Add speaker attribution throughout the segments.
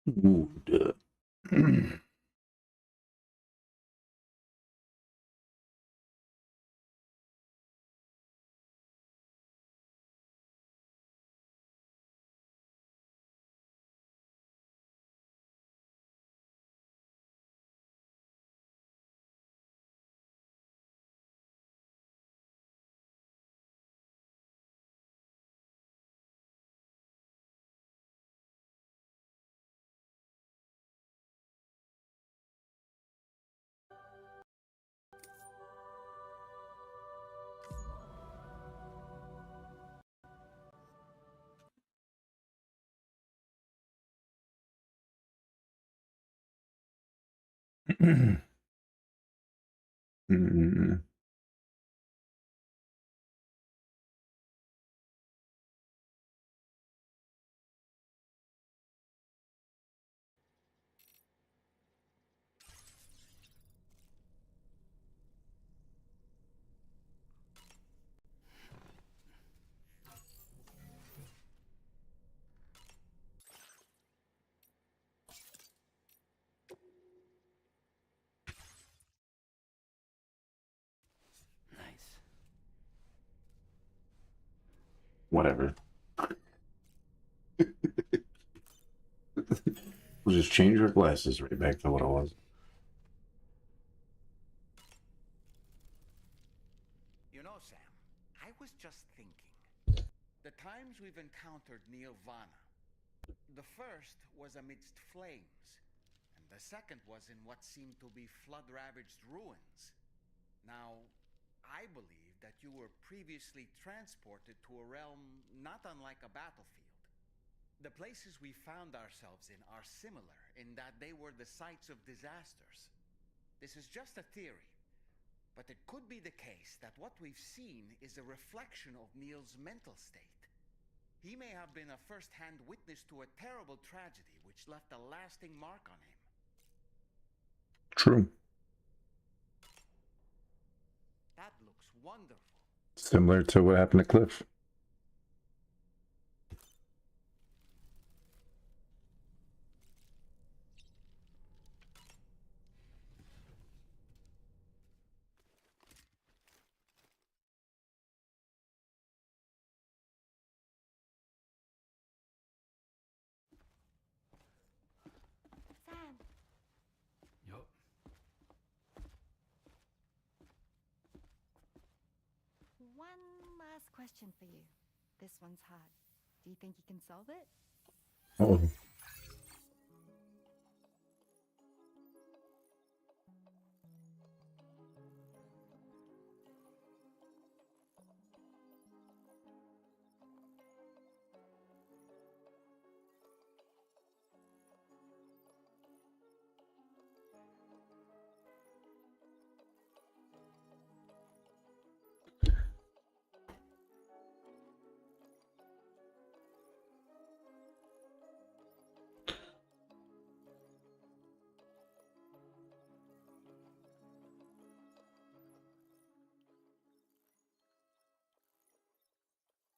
Speaker 1: Wood.
Speaker 2: Nice.
Speaker 1: Whatever. We'll just change our glasses right back to what it was.
Speaker 2: You know, Sam, I was just thinking. The times we've encountered Nirvana. The first was amidst flames, and the second was in what seemed to be flood-ravaged ruins. Now, I believe that you were previously transported to a realm not unlike a battlefield. The places we found ourselves in are similar in that they were the sites of disasters. This is just a theory, but it could be the case that what we've seen is a reflection of Neil's mental state. He may have been a first-hand witness to a terrible tragedy which left a lasting mark on him.
Speaker 1: True.
Speaker 2: That looks wonderful.
Speaker 1: Similar to what happened to Cliff.
Speaker 3: Sam.
Speaker 2: Yup.
Speaker 3: One last question for you. This one's hard. Do you think you can solve it?
Speaker 1: Oh.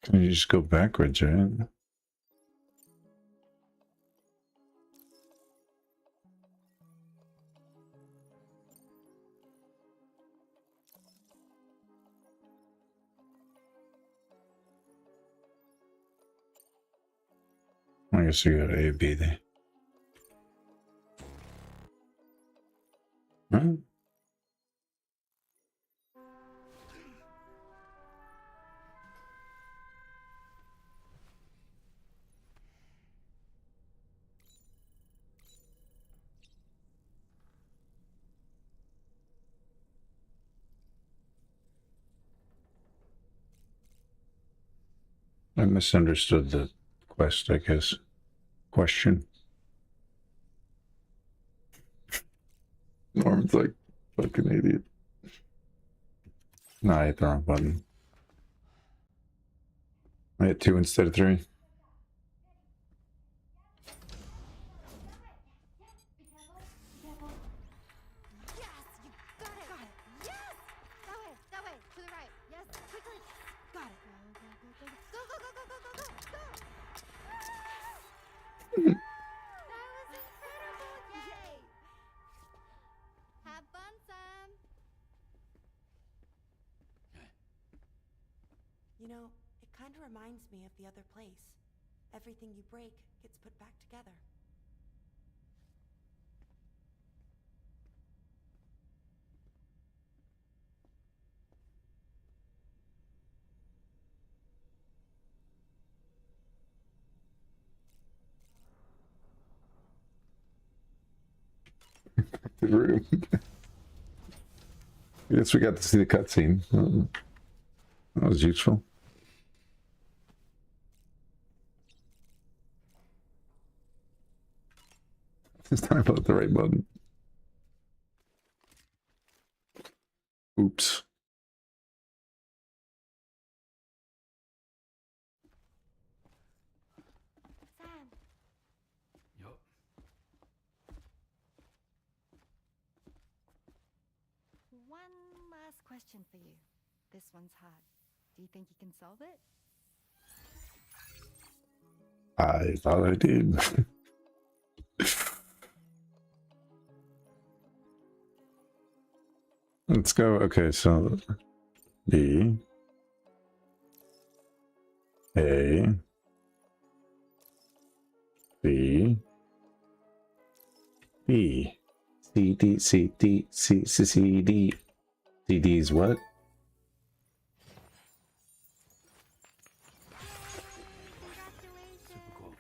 Speaker 1: Can you just go backwards, right? I guess you got A, B there. Huh? I misunderstood the quest, I guess. Question. Norman's like, fucking idiot. No, I hit the wrong button. I hit 2 instead of 3.
Speaker 3: Yes! You got it! Got it! Yes! That way! To the right! Yes! Quickly! Got it! Go! That was
Speaker 4: reminds me of the other place. Everything you break gets put back together.
Speaker 1: The room. Yes, we got to see the cutscene. That was useful. This time about the right button. Oops.
Speaker 3: Sam,
Speaker 2: Yup.
Speaker 3: one last question for you. This one's hard. Do you think you can solve it?
Speaker 1: I thought I did. Let's go. Okay, so B A B B C D C D C C C D C D is what?
Speaker 2: Super cool.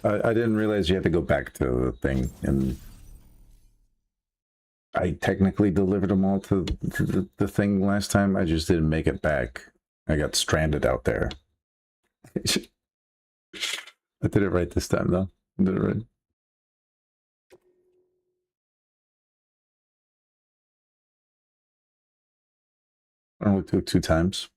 Speaker 1: I didn't realize you had to go back to the thing, and I technically delivered them all to the thing last time. I just didn't make it back. I got stranded out there. I did it right this time, though. I did it right. I only took 2 times.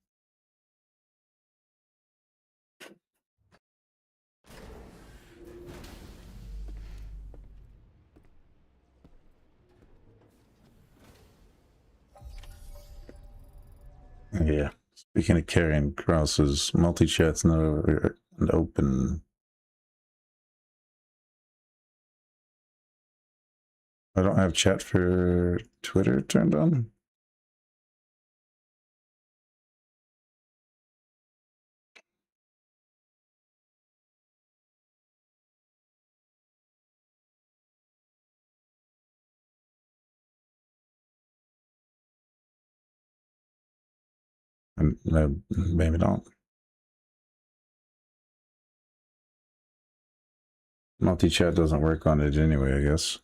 Speaker 1: Yeah. Speaking of carrying crosses, multi-chat's not an open. I don't have chat for Twitter turned on. Maybe not. Multi-chat doesn't work on it anyway, I guess.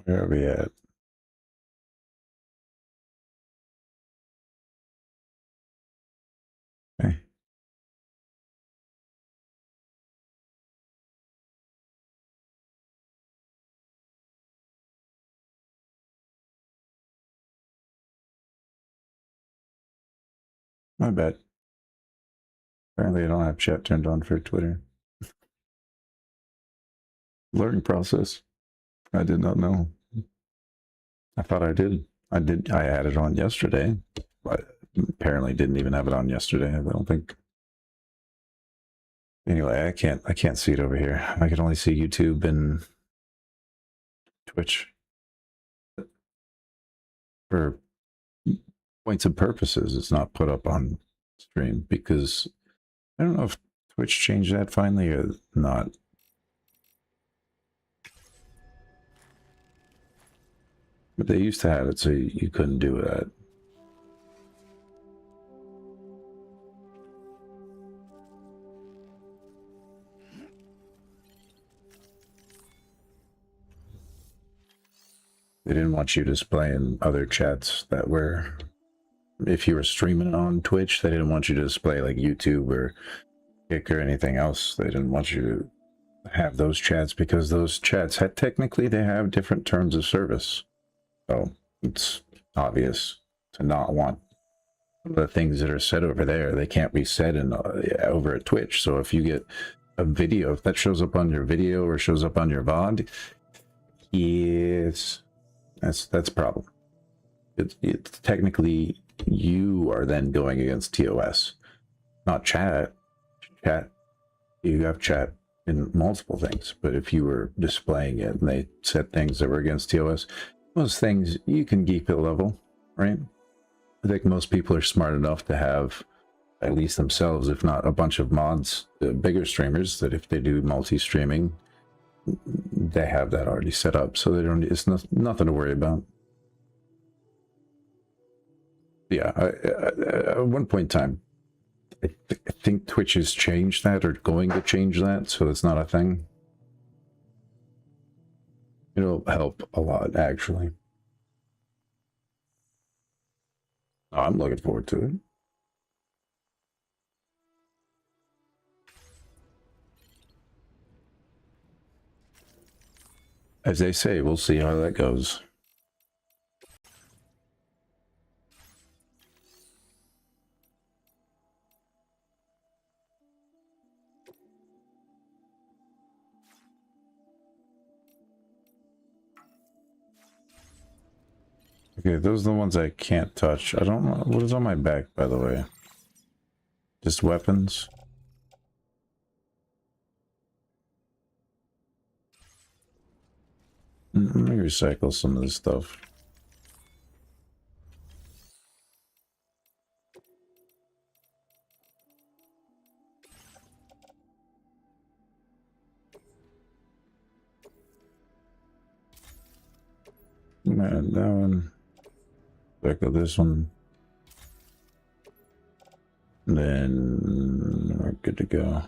Speaker 1: Where are we at? Okay. My bad. Apparently I don't have chat turned on for Twitter. Learning process. I did not know. I thought I did. I had it on yesterday. But apparently didn't even have it on yesterday, I don't think. Anyway, I can't see it over here. I can only see YouTube and Twitch. For points and purposes, it's not put up on stream because I don't know if Twitch changed that finally or not. But they used to have it so you couldn't do that. They didn't want you displaying other chats that were, if you were streaming on Twitch, they didn't want you to display like YouTube or Kick or anything else. They didn't want you to have those chats because those chats had technically they have different terms of service. So it's obvious to not want the things that are said over there. They can't be said in over at Twitch. So if you get a video, if that shows up on your video or shows up on your VOD, yes. That's a problem. It's technically you are then going against TOS, not chat. Chat, you have chat in multiple things, but if you were displaying it and they said things that were against TOS, those things you can keep it level, right? I think most people are smart enough to have at least themselves, if not a bunch of mods, bigger streamers, that if they do multi-streaming, they have that already set up, so they don't. It's nothing to worry about. Yeah, at one point in time, I think Twitch has changed that or going to change that, so it's not a thing. It'll help a lot, actually. Oh, I'm looking forward to it. As they say, we'll see how that goes. Okay, those are the ones I can't touch. I don't know what is on my back, by the way. Just weapons. Let me recycle some of this stuff. Man, that one. Recycle this one. Then we're good to go.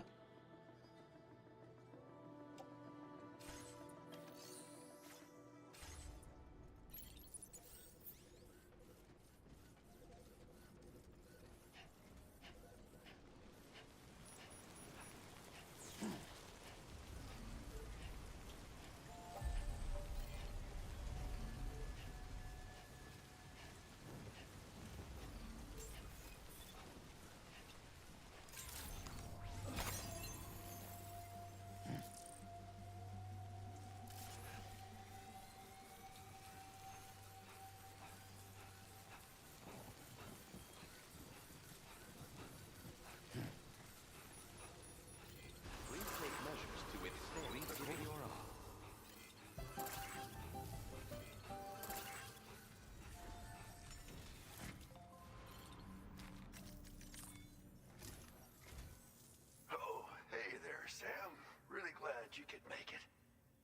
Speaker 5: Sam, really glad you could make it.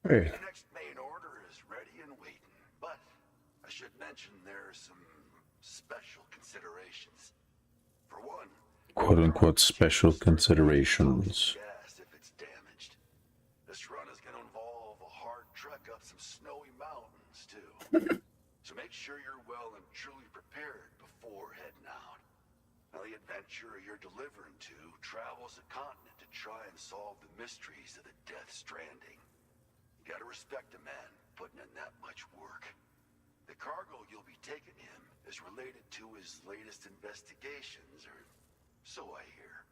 Speaker 1: Hey.
Speaker 5: The next main order is ready and waiting, but I should mention there are some special considerations. For one,
Speaker 1: Quote unquote special considerations.
Speaker 5: gas if it's damaged. This run is going to involve a hard trek up some snowy mountains too. So make sure you're well and truly prepared before heading out. Now, the adventurer you're delivering to travels the continent to try and solve the mysteries of the Death Stranding. You gotta respect a man putting in that much work. The cargo you'll be taking him is related to his latest investigations, or so I hear.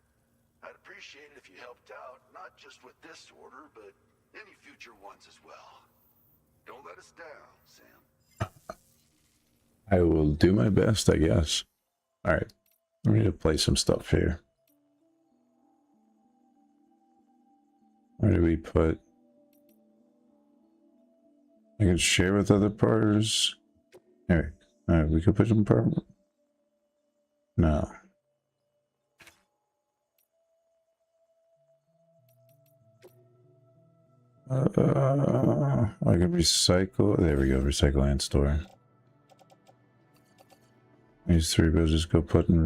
Speaker 5: I'd appreciate it if you helped out, not just with this order, but any future ones as well. Don't let us down, Sam.
Speaker 1: I will do my best, I guess. Alright. I need to play some stuff here. Where do we put? I can share with other partners. Here. Alright, we could put some part. No. I can recycle. There we go. Recycle and store. These three we'll just go put in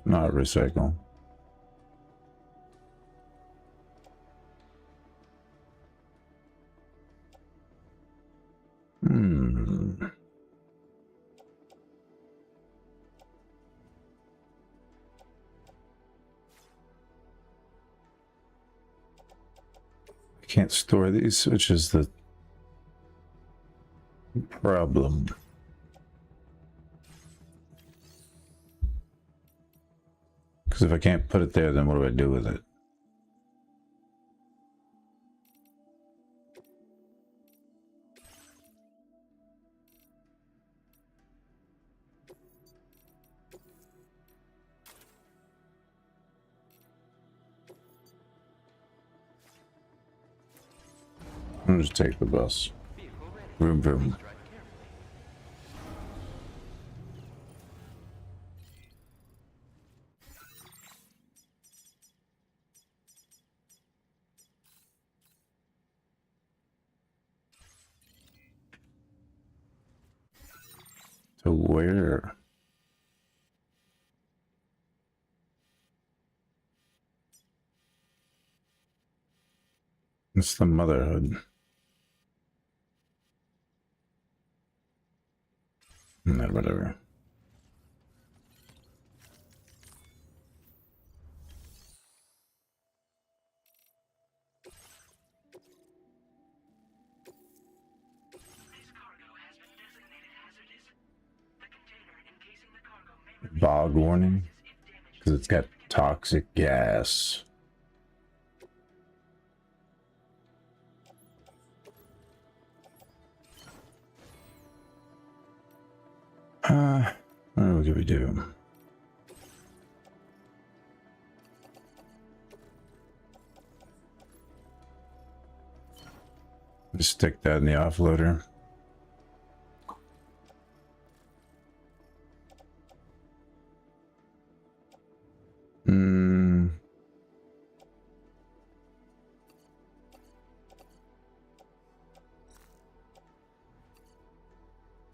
Speaker 1: not recycle. I can't store these, which is the problem. Because if I can't put it there, then what do I do with it? I'll just take the bus. Vroom vroom. So where? It's the motherhood. No, whatever. Bog warning? Because it's got toxic gas. What do we do? Just stick that in the offloader.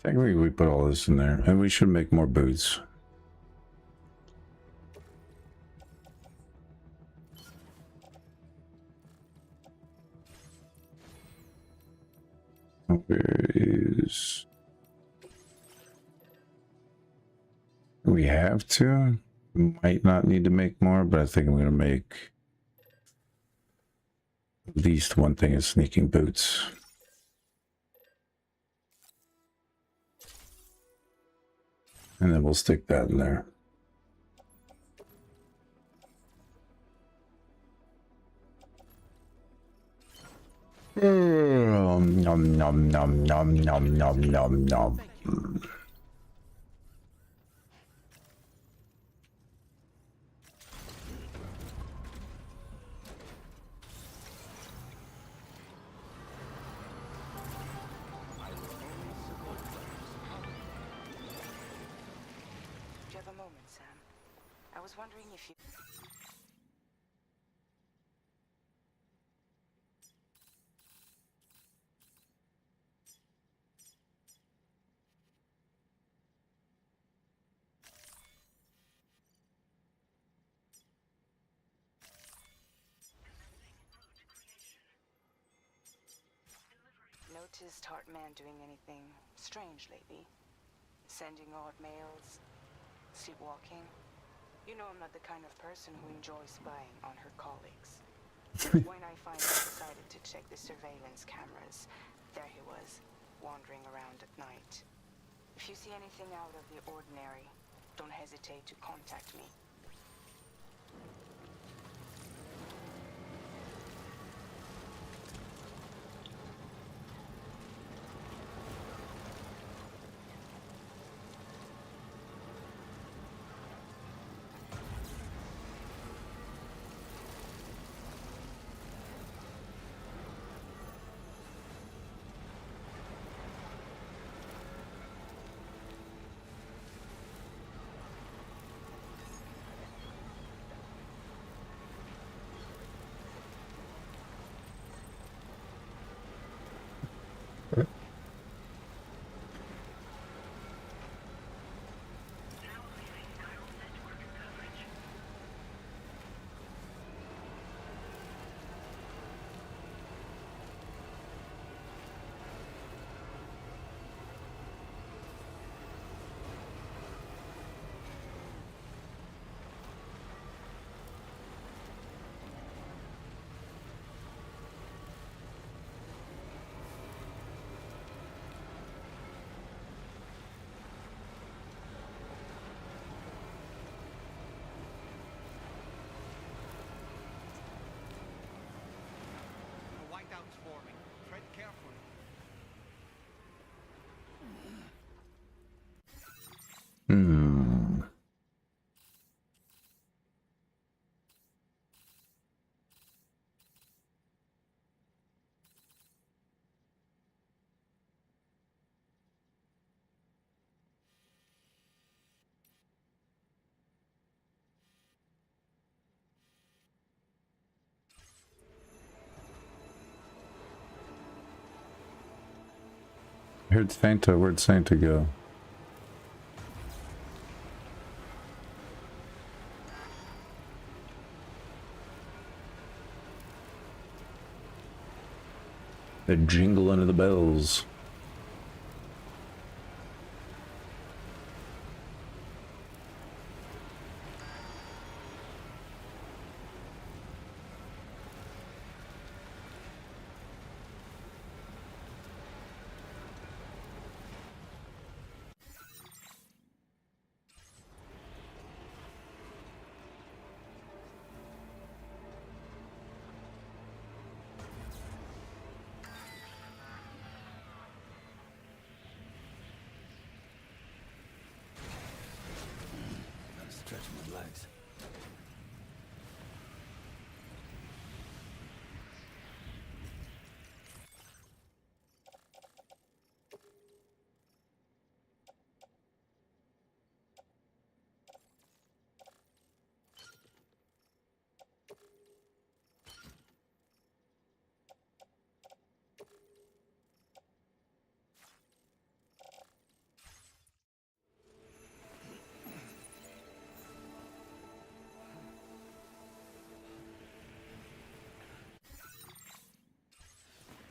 Speaker 1: Technically, we put all this in there, and we should make more boots. Where is... We have to? Might not need to make more, but I think I'm going to make at least one thing of sneaking boots. And then we'll stick that in there. Nom nom nom nom nom nom nom nom.
Speaker 6: Do you have a moment, Sam? I was wondering if you... Noticed Heartman doing anything strange lately? Sending odd mails? Sleepwalking? You know I'm not the kind of person who enjoys spying on her colleagues. When I finally decided to check the surveillance cameras, there he was, wandering around at night. If you see anything out of the ordinary, don't hesitate to contact me.
Speaker 2: The whiteout's forming. Tread carefully.
Speaker 1: heard Santa. Where'd Santa go? The jingling of the bells.
Speaker 7: Stretch my legs.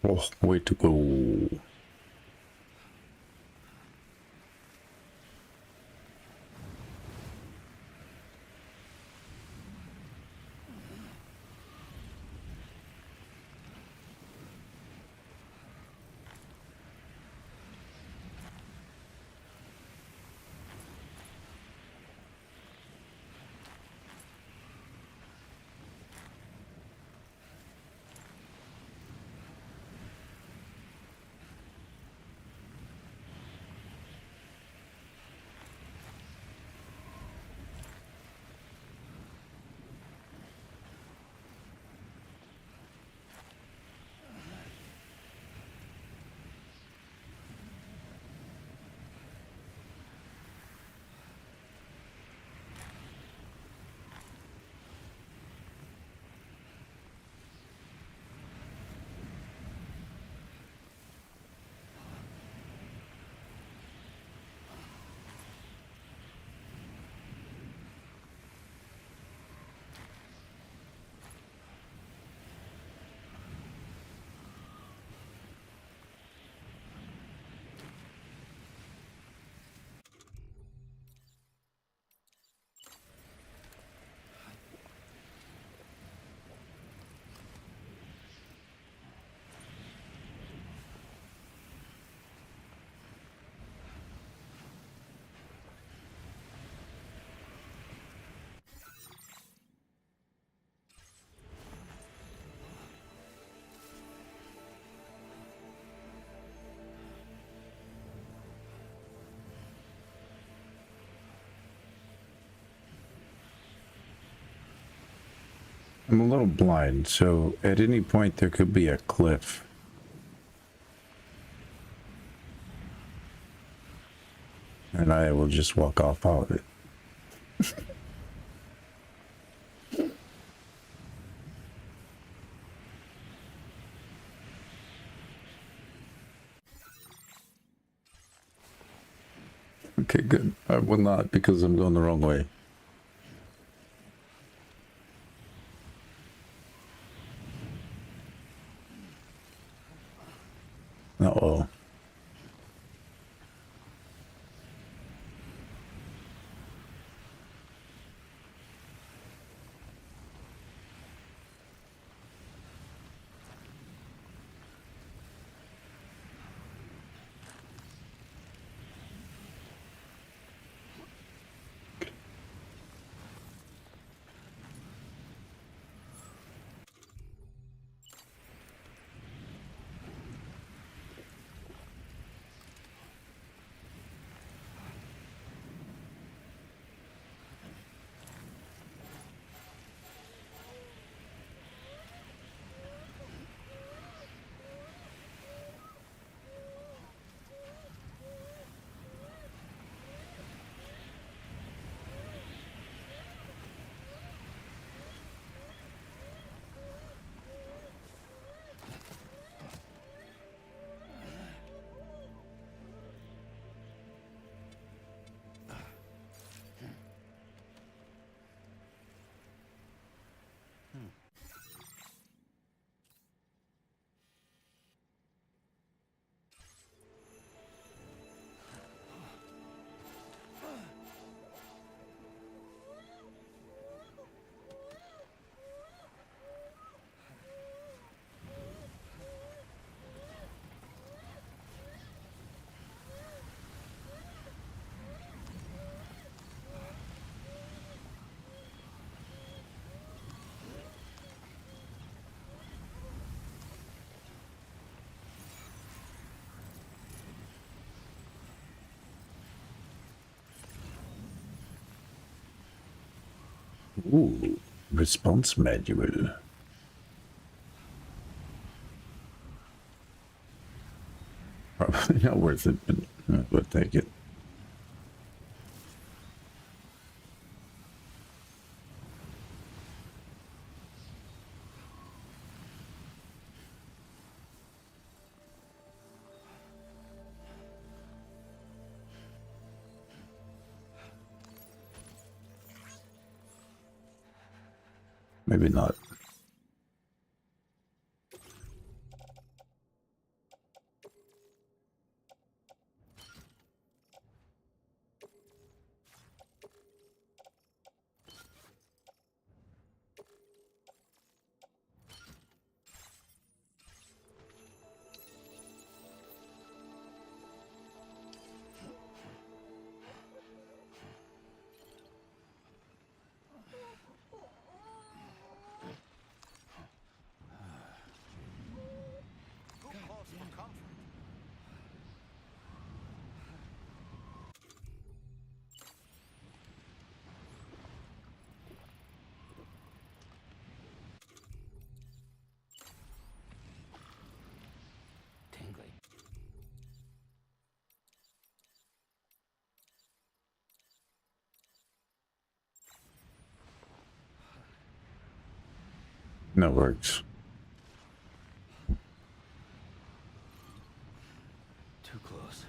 Speaker 1: Oh, way to go. I'm a little blind, so at any point there could be a cliff. And I will just walk off of it. Okay, good. I will not, because I'm going the wrong way. Uh-oh. Ooh, response manual. Probably not worth it, but we'll take it. Maybe not.
Speaker 2: Too close for comfort.
Speaker 7: Tingly.
Speaker 1: No works.
Speaker 7: Too close.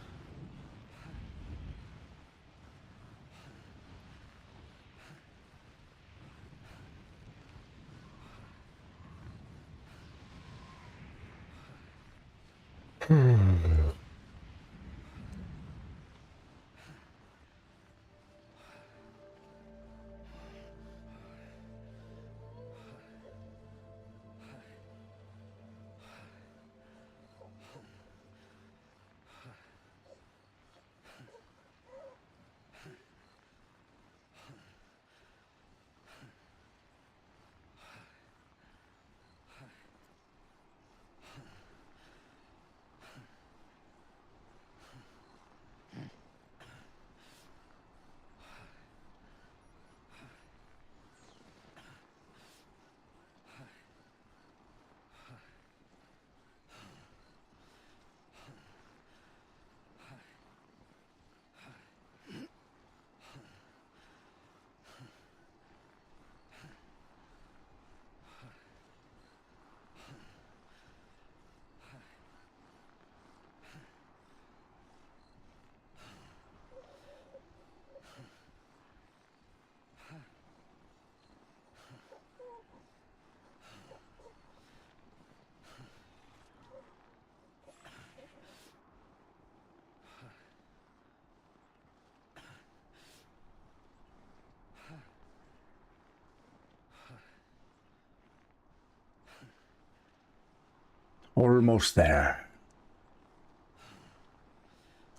Speaker 1: Almost there.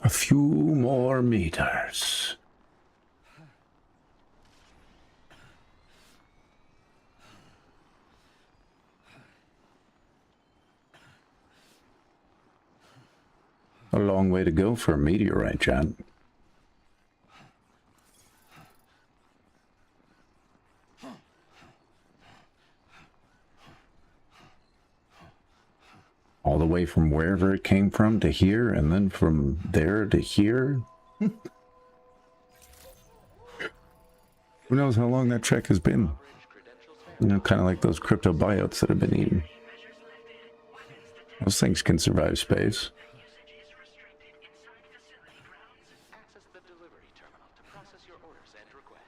Speaker 1: A few more meters. A long way to go for a meteorite, John. All the way from wherever it came from to here, and then from there to here. Who knows how long that trek has been? You know, kind of like those crypto biotes that have been eaten. Those things can survive space.
Speaker 7: Access the delivery terminal to process your orders and requests.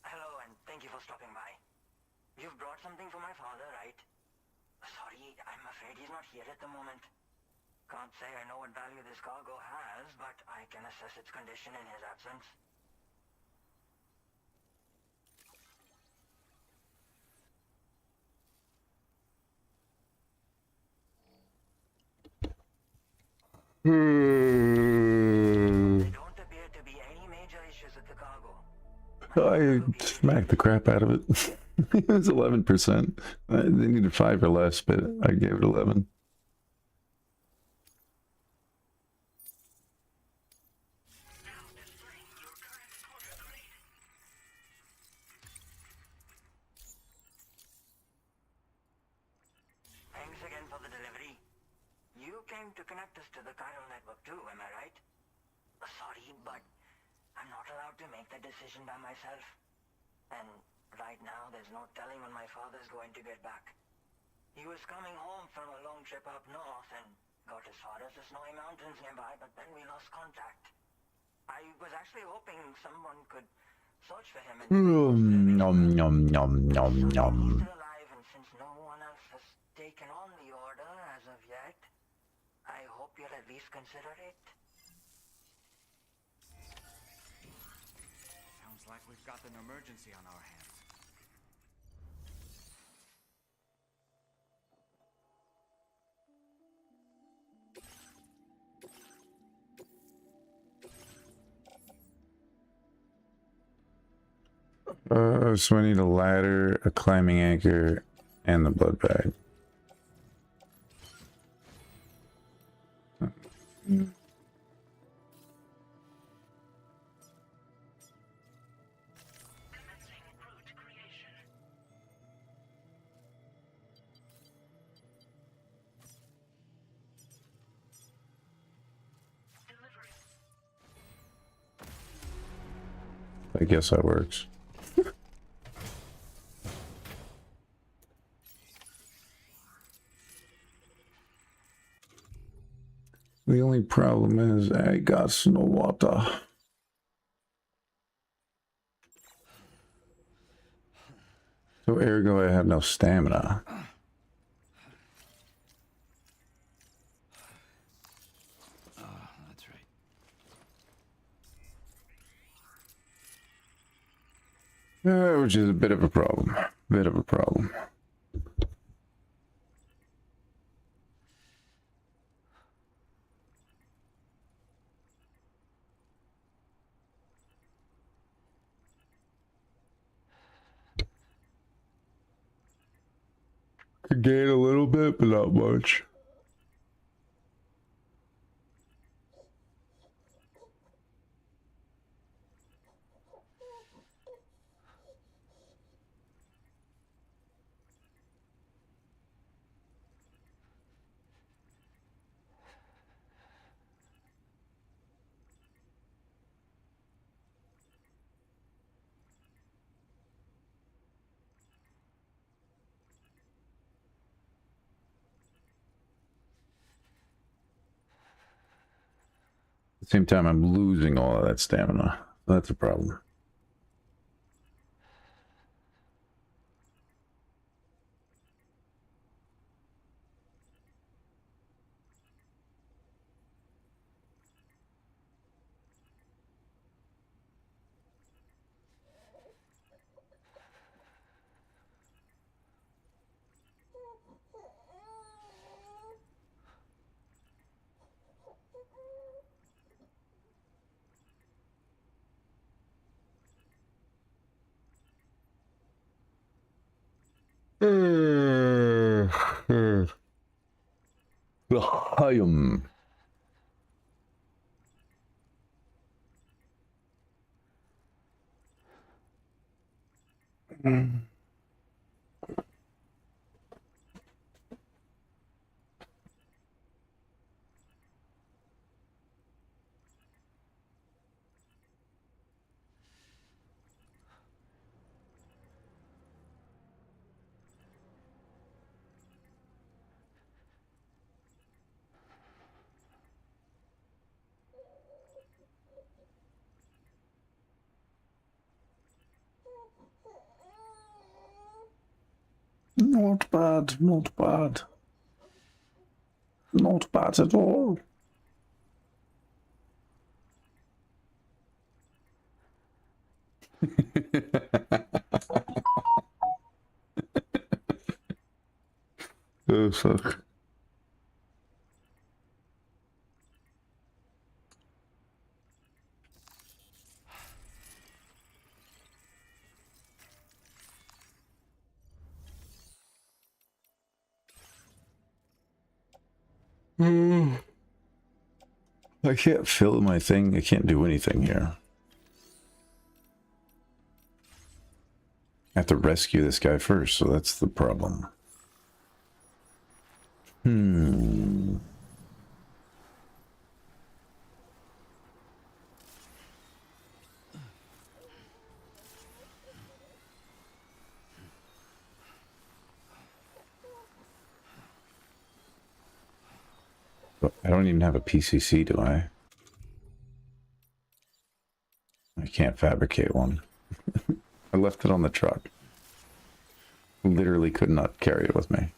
Speaker 8: Hello, and thank you for stopping by. You've brought something for my father, right? Sorry, I'm afraid he's not here at the moment. Can't say I know what value this cargo has, but I can assess its condition in his absence. There
Speaker 1: I
Speaker 8: don't appear to be any major issues with the cargo.
Speaker 1: smacked the crap out of it. It was 11%. They needed 5 or less, but I gave it 11.
Speaker 8: Thanks again for the delivery. You came to connect us to the chiral network too, am I right? Sorry, but I'm not allowed to make that decision by myself. And right now, there's no telling when my father's going to get back. He was coming home from a long trip up north and got as far as the snowy mountains nearby, but then we lost contact. I was actually hoping someone could search for him and
Speaker 1: Nom nom nom nom
Speaker 8: He's
Speaker 1: nom.
Speaker 8: still alive, and since no one else has taken on the order as of yet, I hope you'll at least consider it.
Speaker 2: Sounds like we've got an emergency on our hands.
Speaker 1: So I need a ladder, a climbing anchor, and the blood bag. I guess that works. The only problem is I got no water. So ergo I have no stamina.
Speaker 2: That's right.
Speaker 1: Which is a bit of a problem. Bit of a problem. Could gain a little bit, but not much. At the same time, I'm losing all of that stamina. That's a problem. L'chaim. Not bad, not bad. Not bad at all. Oh, fuck. I can't fill my thing. I can't do anything here. I have to rescue this guy first, so that's the problem. I don't even have a PCC, do I? I can't fabricate one. I left it on the truck. Literally could not carry it with me.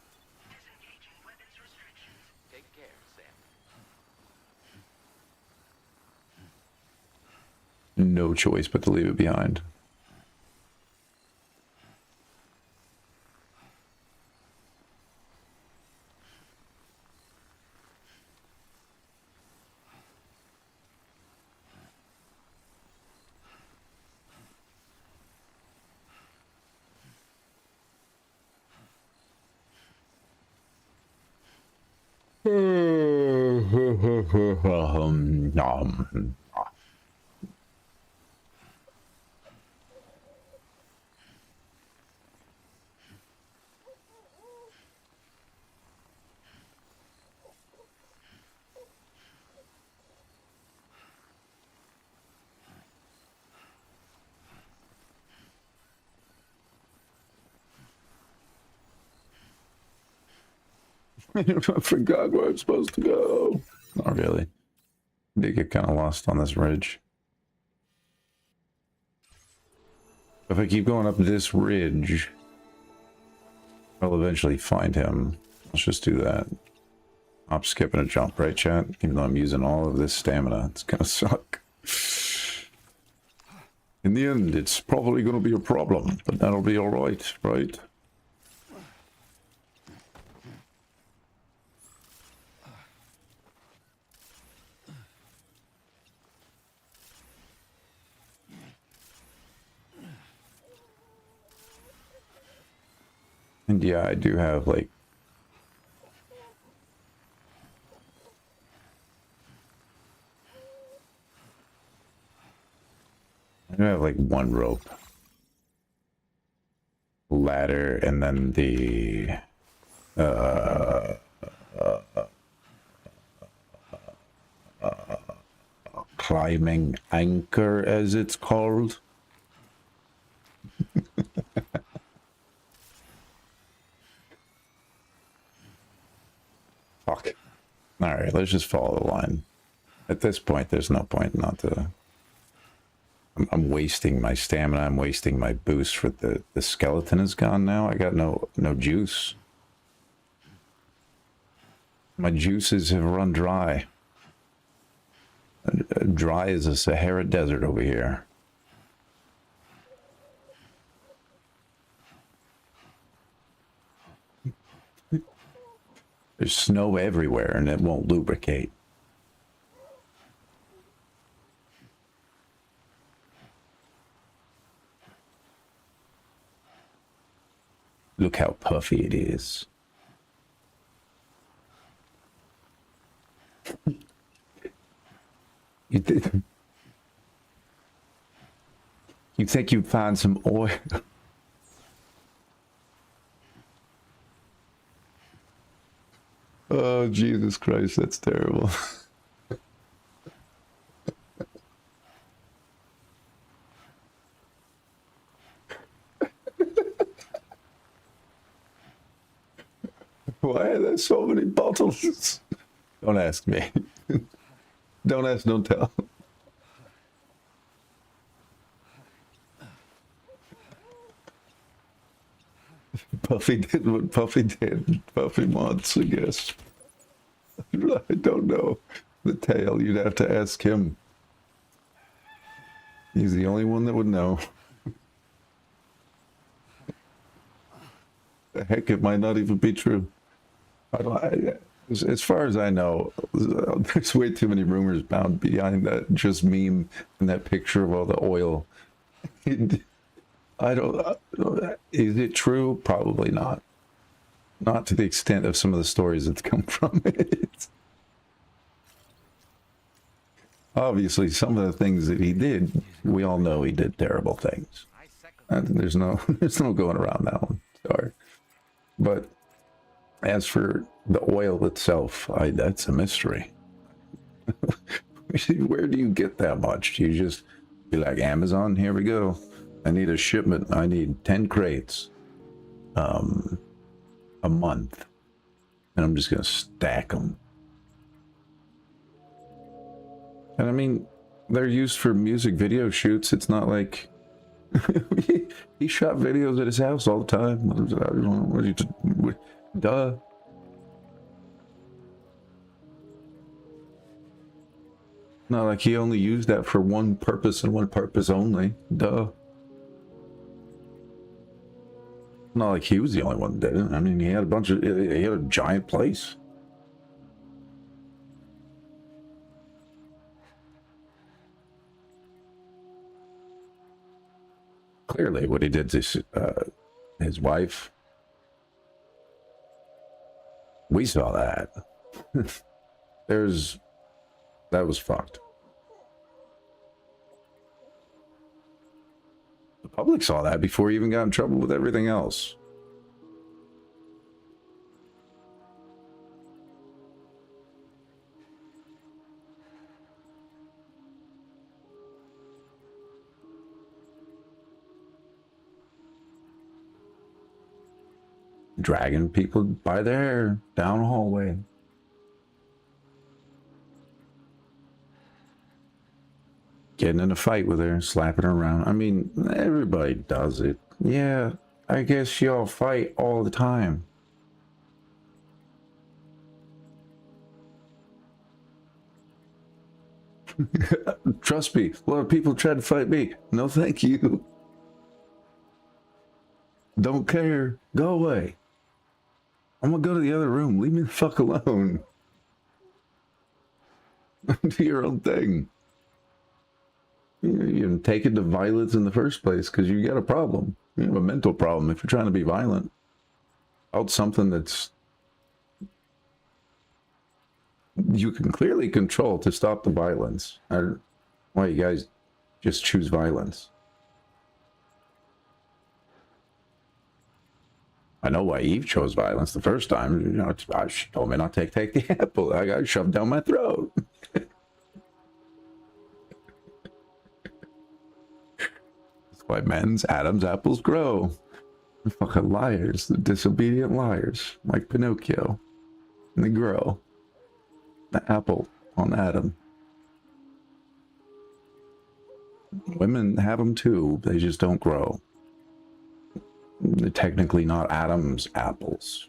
Speaker 7: Take care, Sam.
Speaker 1: No choice but to leave it behind. I forgot where I'm supposed to go. Not really. Did get kind of lost on this ridge. If I keep going up this ridge, I'll eventually find him. Let's just do that. Hop, skip, and a jump, right, chat? Even though I'm using all of this stamina, it's gonna suck. In the end, it's probably gonna be a problem, but that'll be alright, right? And yeah, I do have like one rope, ladder, and then the climbing anchor, as it's called. Fuck. Alright, let's just follow the line. At this point, there's no point not to... I'm wasting my stamina, I'm wasting my boost for the skeleton is gone now. I got no juice. My juices have run dry. Dry as a Sahara desert over here. There's snow everywhere and it won't lubricate. Look how puffy it is. You think you'd find some oil? Oh, Jesus Christ, that's terrible. Why are there so many bottles? Don't ask me. Don't ask, don't tell. Puffy did what Puffy did. Puffy wants, I guess. I don't know the tale. You'd have to ask him. He's the only one that would know. Heck, it might not even be true. As far as I know, there's way too many rumors bound behind that just meme and that picture of all the oil. I don't. Is it true? Probably not. Not to the extent of some of the stories that come from it. obviously some of the things that he did, we all know he did terrible things.
Speaker 2: I second.
Speaker 1: There's no there's no going around that one. Sorry. But as for the oil itself, that's a mystery. Where do you get that much? Do you just be like, Amazon, here we go. I need a shipment. I need 10 crates a month. And I'm just going to stack them. And I mean, they're used for music video shoots. It's not like he shot videos at his house all the time. Duh. Not like he only used that for one purpose and one purpose only. Duh. Not like he was the only one that did it. I mean, he had a giant place. Clearly, what he did to his wife, we saw that. That was fucked. The public saw that before he even got in trouble with everything else. Dragging people by their hair down a hallway. Getting in a fight with her, slapping her around. I mean, everybody does it. Yeah, I guess y'all fight all the time. Trust me, a lot of people try to fight me. No, thank you. Don't care. Go away. I'm gonna go to the other room. Leave me the fuck alone. Do your own thing. You take it to violence in the first place because you got a problem. You have a mental problem if you're trying to be violent. Out something that's you can clearly control to stop the violence. Why you guys just choose violence? I know why Eve chose violence the first time. You know, she told me not to take the apple. I got shoved down my throat. That's why Adam's apples grow. They're fucking liars. They're disobedient liars. Like Pinocchio. And they grow. The apple on Adam. Women have them too. They just don't grow. They're technically not Adam's apples.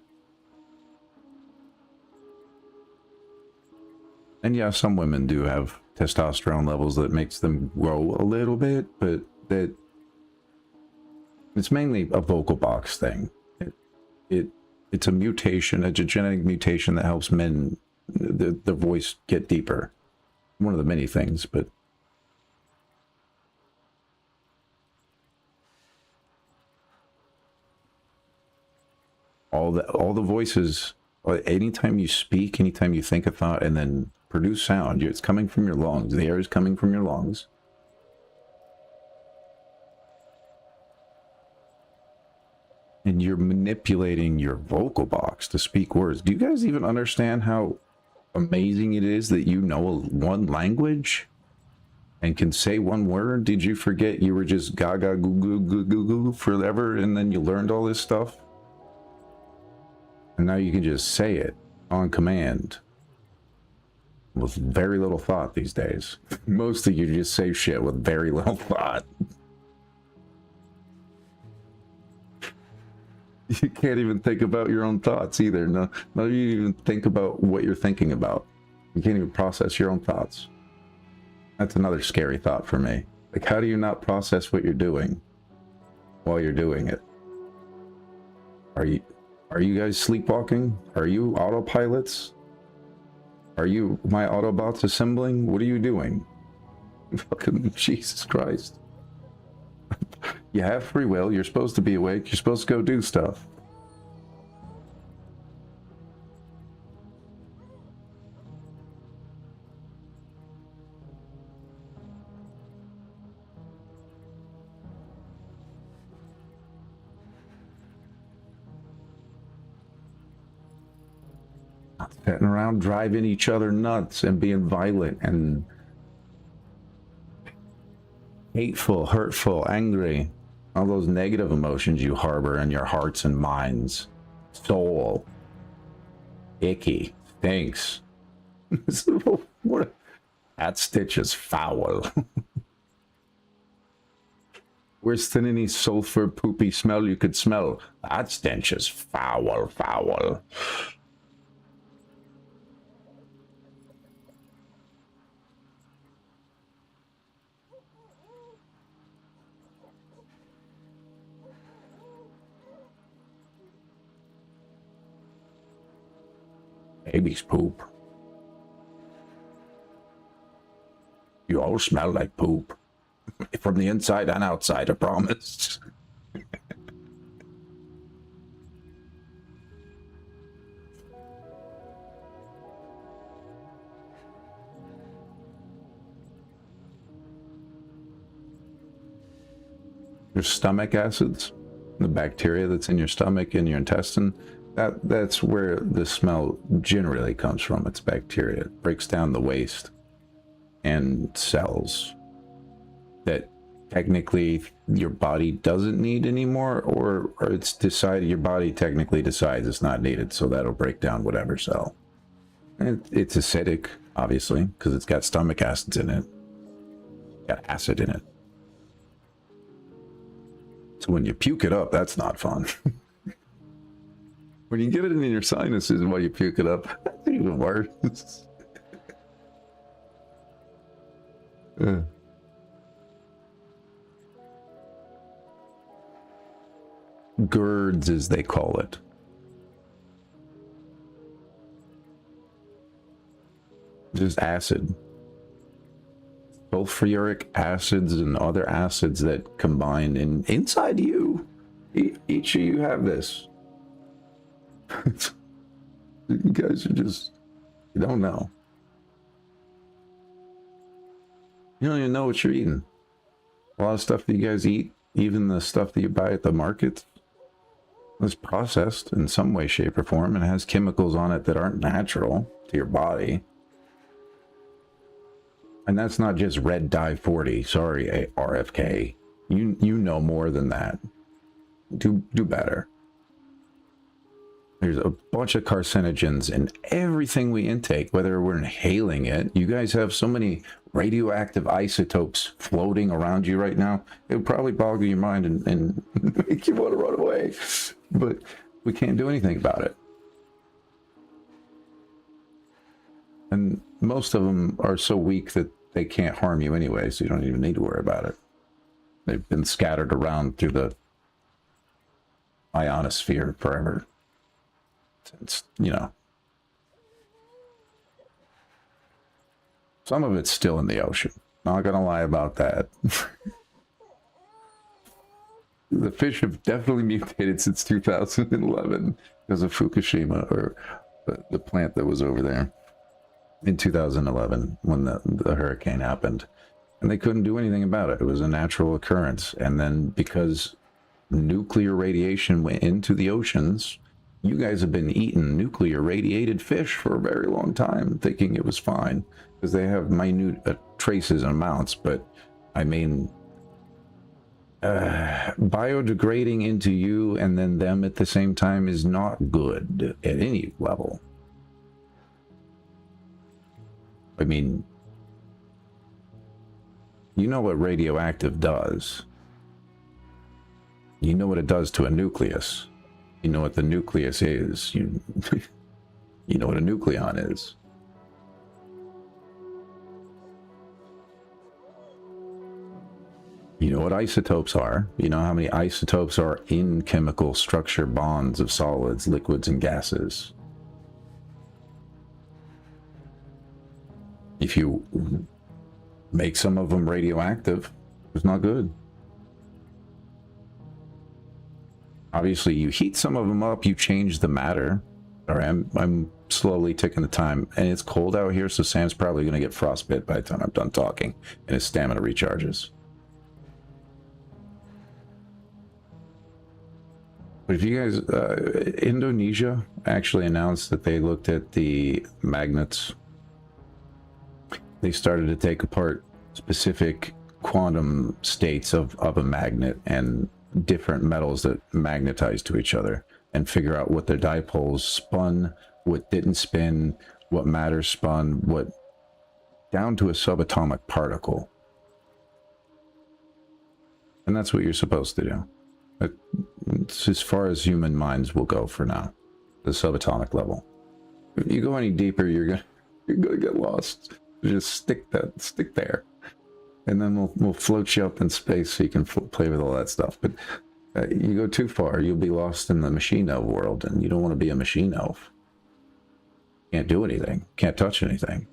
Speaker 1: And yeah, some women do have testosterone levels that makes them grow a little bit, but it's mainly a vocal box thing. It's a mutation, a genetic mutation that helps men, the voice get deeper. One of the many things, but all the voices, anytime you speak, anytime you think a thought and then produce sound, it's coming from your lungs. The air is coming from your lungs. And you're manipulating your vocal box to speak words. Do you guys even understand how amazing it is that you know one language and can say one word? Did you forget you were just gaga goo goo goo goo goo forever and then you learned all this stuff? And now you can just say it on command with very little thought these days. Most of you just say shit with very little thought. You can't even think about your own thoughts either. No, you even think about what you're thinking about. You can't even process your own thoughts. That's another scary thought for me. Like, how do you not process what you're doing while you're doing it? Are you guys sleepwalking? Are you autopilots? Are you my Autobots assembling? What are you doing? Fucking Jesus Christ. You have free will. You're supposed to be awake. You're supposed to go do stuff. sitting around driving each other nuts and being violent and hateful, hurtful, angry. All those negative emotions you harbor in your hearts and minds. Soul. Icky. Stinks. What? That stitch is foul. Worse than any sulfur poopy smell you could smell. That stench is foul, foul. Baby's poop. You all smell like poop. From the inside and outside, I promise. Your stomach acids, the bacteria that's in your stomach and your intestine, that's where the smell generally comes from. It's bacteria. It breaks down the waste and cells that technically your body doesn't need anymore, or it's decided your body technically decides it's not needed, so that'll break down whatever cell. And it's acidic, obviously, because it's got stomach acids in it. Got acid in it. So when you puke it up, that's not fun. When you get it in your sinuses while you puke it up, that's even worse. GERDs, as they call it. Just acid. Sulfuric acids and other acids that combine inside you. Each of you have this. You guys are just, you don't know. You don't even know what you're eating. A lot of stuff that you guys eat, even the stuff that you buy at the market, is processed in some way, shape, or form, and has chemicals on it that aren't natural to your body. And that's not just red dye 40. Sorry, RFK. You know more than that. Do better. There's a bunch of carcinogens in everything we intake, whether we're inhaling it. You guys have so many radioactive isotopes floating around you right now. It would probably boggle your mind and make you want to run away. But we can't do anything about it. And most of them are so weak that they can't harm you anyway, so you don't even need to worry about it. They've been scattered around through the ionosphere forever. It's, you know, some of it's still in the ocean. Not gonna lie about that. The fish have definitely mutated since 2011 because of Fukushima, or the plant that was over there in 2011 when the hurricane happened, and they couldn't do anything about it. It was a natural occurrence. And then because nuclear radiation went into the oceans, you guys have been eating nuclear radiated fish for a very long time, thinking it was fine because they have minute traces and amounts. But I mean, biodegrading into you and then them at the same time is not good at any level. I mean, you know what radioactive does. You know what it does to a nucleus. You know what the nucleus is. You know what a nucleon is. You know what isotopes are. You know how many isotopes are in chemical structure bonds of solids, liquids, and gases. If you make some of them radioactive, it's not good. Obviously, you heat some of them up, you change the matter. All right, I'm slowly taking the time, and it's cold out here, so Sam's probably going to get frostbite by the time I'm done talking, and his stamina recharges. But if you guys, Indonesia actually announced that they looked at the magnets. They started to take apart specific quantum states of a magnet and different metals that magnetize to each other and figure out what their dipoles spun, what didn't spin, what matter spun, what down to a subatomic particle. And that's what you're supposed to do. It's as far as human minds will go for now, the subatomic level. If you go any deeper, you're gonna get lost. Just stick there, and then we'll float you up in space so you can play with all that stuff. But you go too far, you'll be lost in the machine elf world, and you don't want to be a machine elf. Can't do anything. Can't touch anything.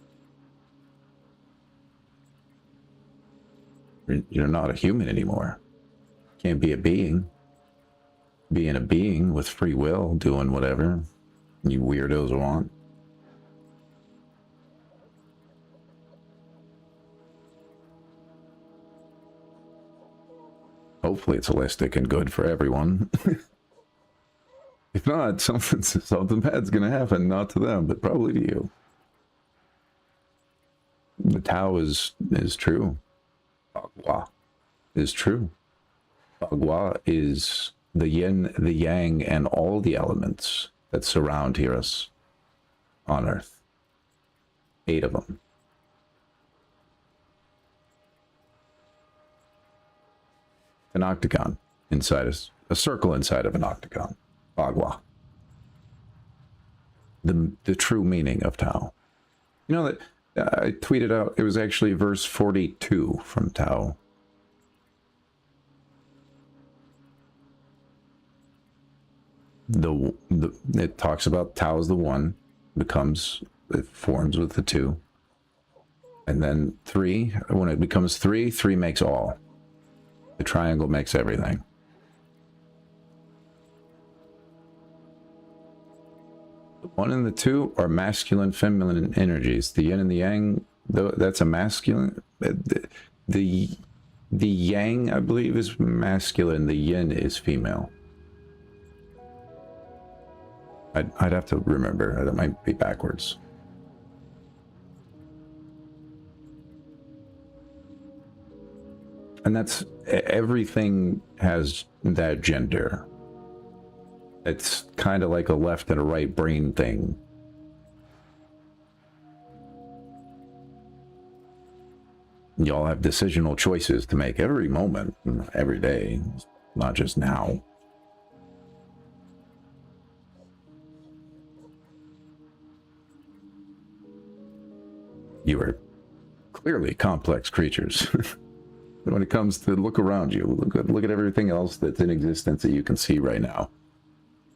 Speaker 1: You're not a human anymore. Can't be a being. Being a being with free will, doing whatever you weirdos want. Hopefully it's holistic and good for everyone. If not, something bad's gonna happen, not to them, but probably to you. The Tao is true. Bagua is true. Bagua is the yin, the yang, and all the elements that surround us on Earth. 8 of them. An octagon inside us, a circle inside of an octagon. Bagua. The true meaning of Tao. You know that I tweeted out, it was actually verse 42 from Tao. It talks about Tao as the one, it forms with the 2. And then 3, when it becomes 3, 3 makes all. The triangle makes everything. The 1 and the 2 are masculine, feminine energies. The yin and the yang, that's a masculine. The yang, I believe, is masculine. The yin is female. I'd have to remember. That might be backwards. And that's, everything has that gender. It's kind of like a left and a right brain thing. Y'all have decisional choices to make every moment, every day, not just now. You are clearly complex creatures. When it comes to look around you, look at everything else that's in existence that you can see right now.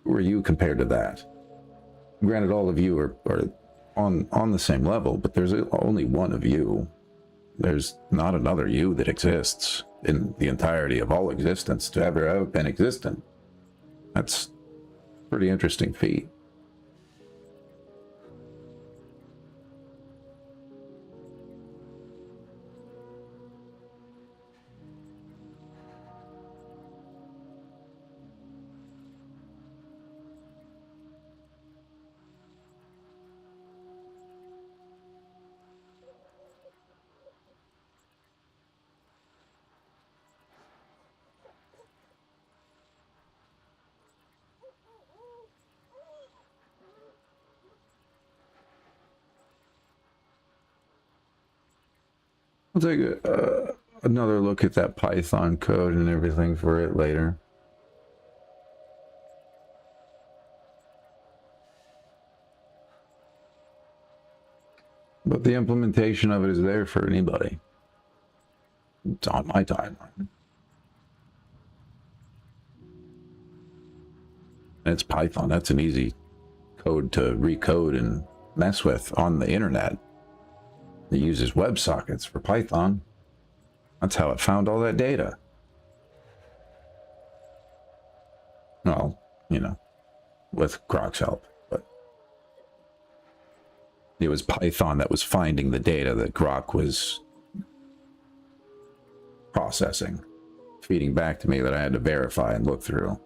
Speaker 1: Who are you compared to that? Granted, all of you are on the same level, but there's only one of you. There's not another you that exists in the entirety of all existence to ever have been existent. That's a pretty interesting feat. I'll take another look at that Python code and everything for it later. But the implementation of it is there for anybody. It's on my timeline. And it's Python. That's an easy code to recode and mess with on the internet. It uses WebSockets for Python. That's how it found all that data. Well, you know, with Grok's help, but it was Python that was finding the data that Grok was processing, feeding back to me that I had to verify and look through.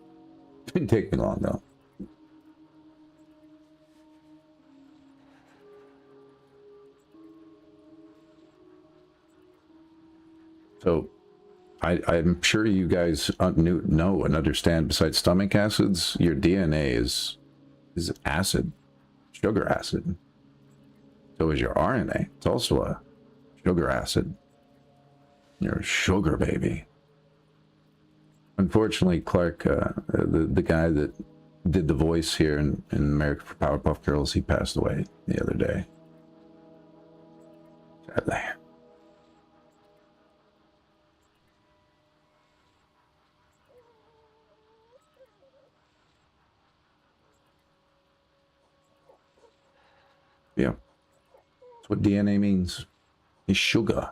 Speaker 1: Didn't take me long though. So, I'm sure you guys know and understand. Besides stomach acids, your DNA is acid, sugar acid. So is your RNA. It's also a sugar acid. You're a sugar baby. Unfortunately, Clark, the guy that did the voice here in America for Powerpuff Girls, he passed away the other day. Sadly. Yeah. That's what DNA means. It's sugar.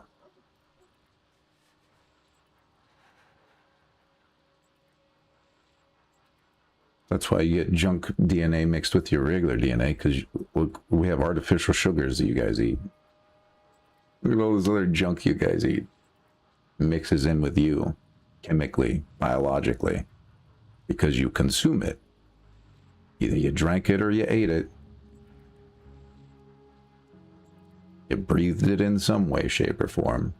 Speaker 1: That's why you get junk DNA mixed with your regular DNA, because we have artificial sugars that you guys eat. Look at all this other junk you guys eat. Mixes in with you, chemically, biologically, because you consume it. Either you drank it or you ate it. You breathed it in some way, shape, or form.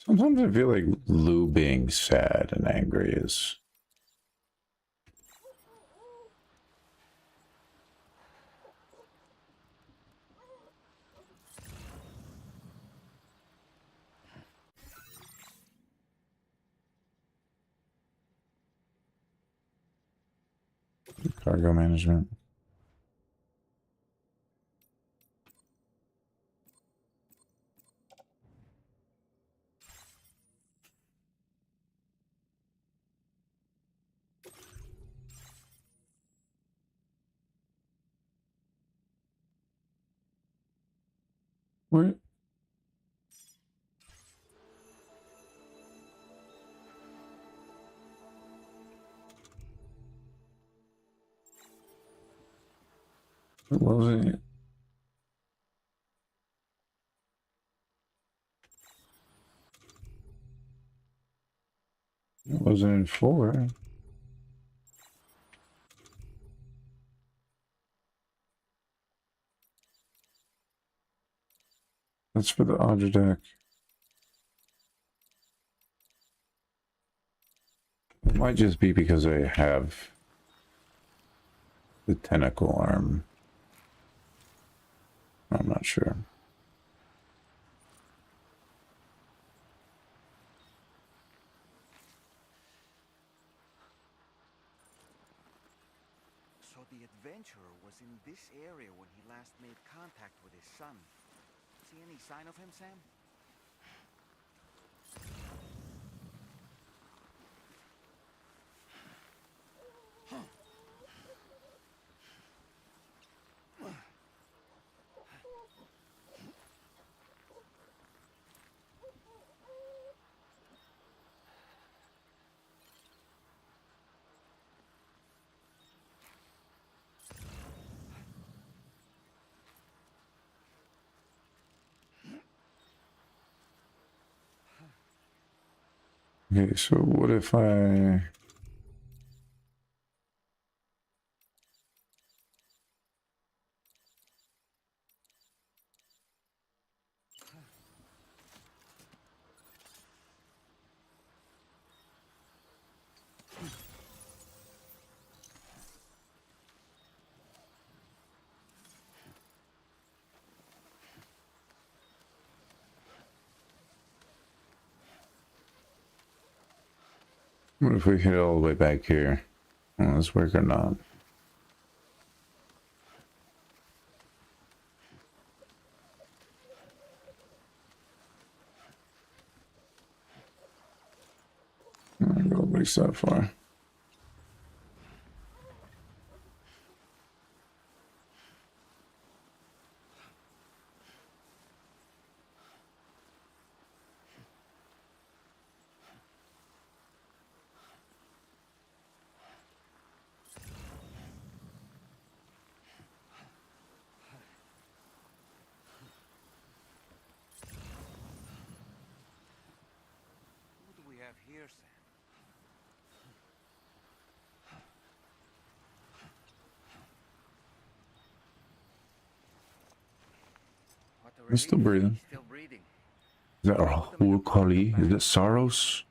Speaker 1: Sometimes I feel like Lou being sad and angry is... Cargo management. What? What was it? It wasn't in 4. That's for the Audra deck. Might just be because I have the tentacle arm. I'm not sure.
Speaker 2: So the adventurer was in this area when he last made contact with his son. See any sign of him, Sam?
Speaker 1: Okay, so what if I... What if we hit all the way back here? Will this work or not? I go at least that far.
Speaker 2: What do we have here, Sam? What a
Speaker 1: He's still
Speaker 2: relief.
Speaker 1: breathing.
Speaker 2: He's still breathing.
Speaker 1: Is that Rahul? Is it Saros?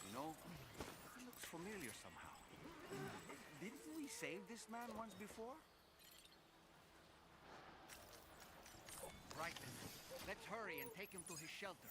Speaker 2: You know, he looks familiar somehow. Didn't we save this man once before? Right then. Let's hurry and take him to his shelter.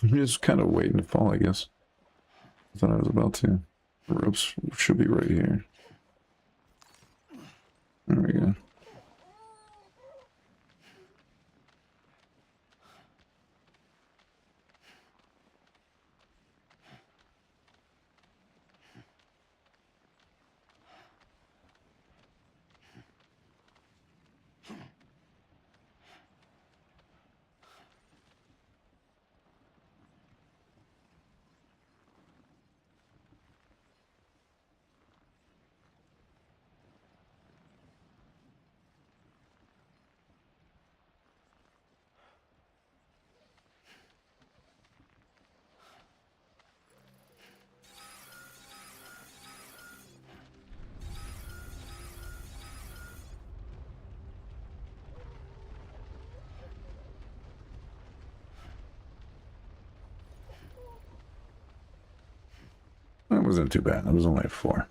Speaker 1: I'm just kind of waiting to fall, I guess. I thought I was about to. The ropes should be right here. There we go. That wasn't too bad. It was only a 4.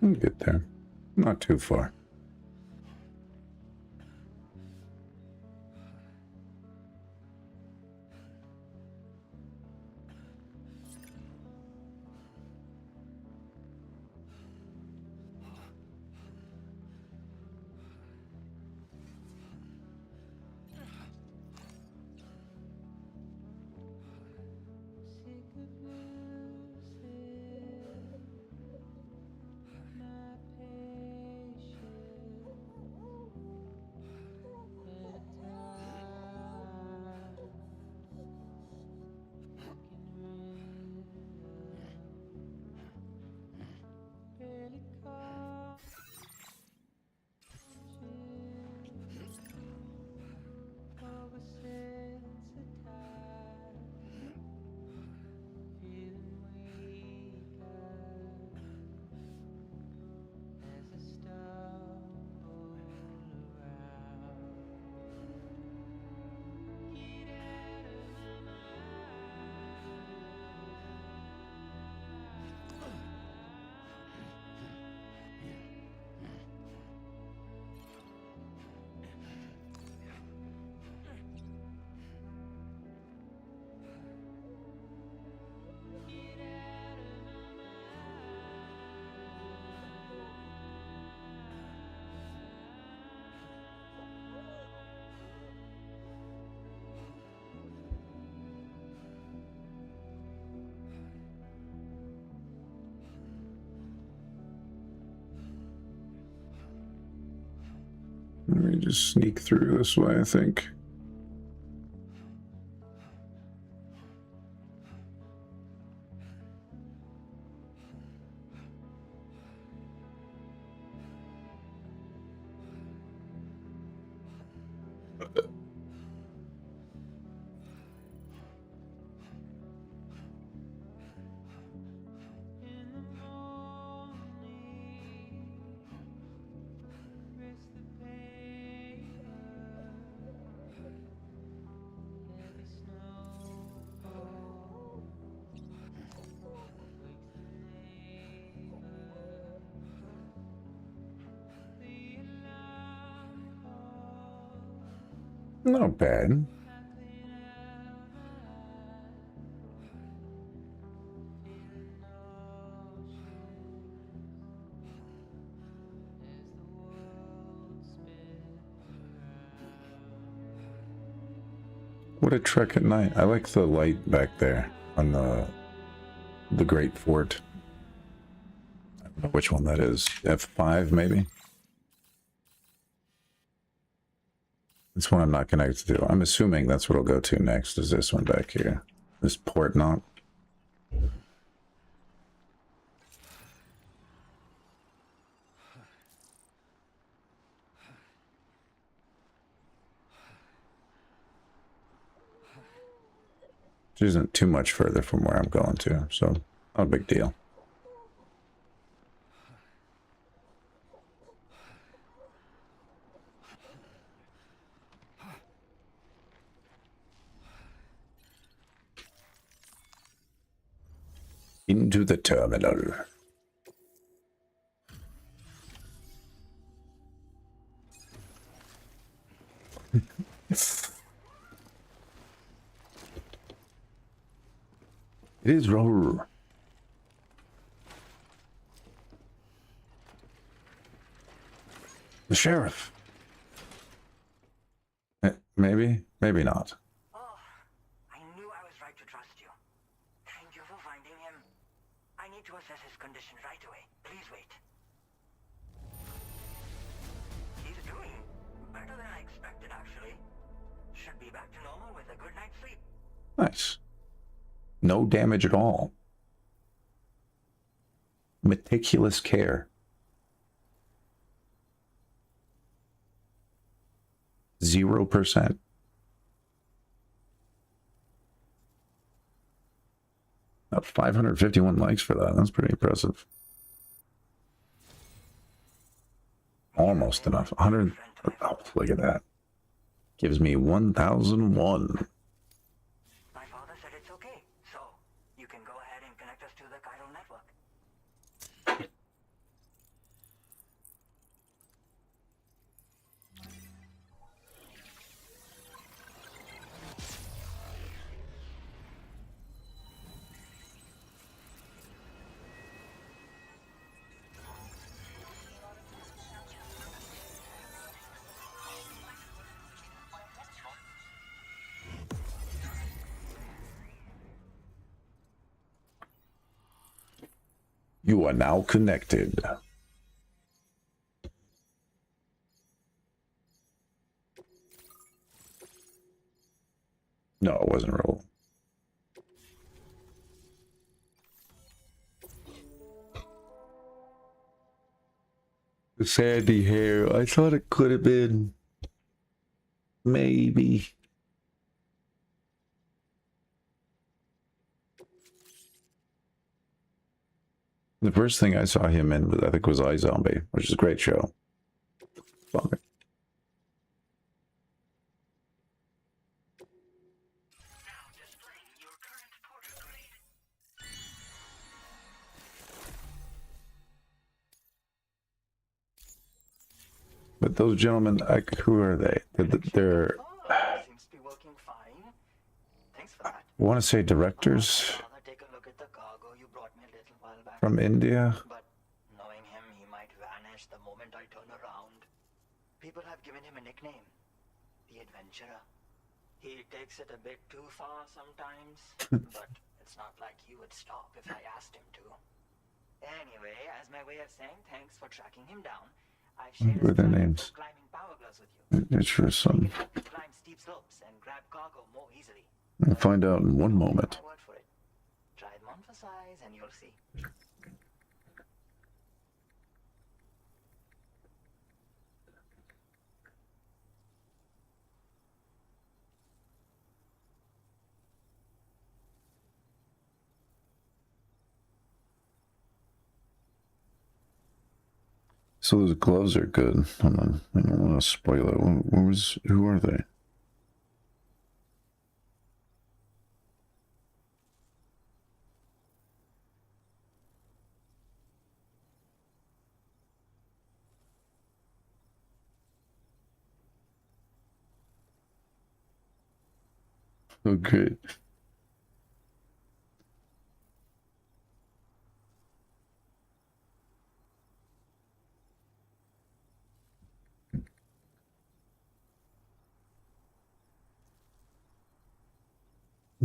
Speaker 1: I'll get there. Not too far. Let me just sneak through this way, I think. Not bad. What a trek at night. I like the light back there on the Great Fort. I don't know which one that is. F5 maybe? This one I'm not connected to. I'm assuming that's what I'll go to next, is this one back here. This port knock. Which isn't too much further from where I'm going to, so not a big deal. Into the terminal. It is Raoul. The sheriff. Maybe, maybe not.
Speaker 8: Oh, I knew I was right to trust you. Thank you for finding him. I need to assess his condition right away. Please wait. He's doing better than I expected, actually. Should be back to normal with a good night's sleep.
Speaker 1: Nice. No damage at all. Meticulous care. 0%. About 551 likes for that. That's pretty impressive. Almost enough. 100. Oh, look at that. Gives me 1001.
Speaker 8: My father said it's okay, so you can go ahead and connect us to the chiral network.
Speaker 1: You are now connected. No, it wasn't real. The sandy hair. I thought it could have been. Maybe. The first thing I saw him in, I think, was iZombie, which is a great show. Fuck it. But those gentlemen, who are they? They're
Speaker 8: Seems to be working fine. Thanks for that.
Speaker 1: I want to say directors
Speaker 8: Father, take a look at the cargo you brought me a little while back.
Speaker 1: from India.
Speaker 8: But knowing him, he might vanish the moment I turn around. People have given him a nickname, the Adventurer. He takes it a bit too far sometimes, but it's not like he would stop if I asked him to. Anyway, as my way of saying thanks for tracking him down, I've shared
Speaker 1: What are their names?
Speaker 8: climbing power gloves with you.
Speaker 1: It's for some.
Speaker 8: You can help you climb steep slopes and grab cargo more easily.
Speaker 1: I'll find out in one moment.
Speaker 8: My word for it. Try them on for size and you'll see.
Speaker 1: So those gloves are good. Hold on. I don't want to spoil it. Who are they? Okay.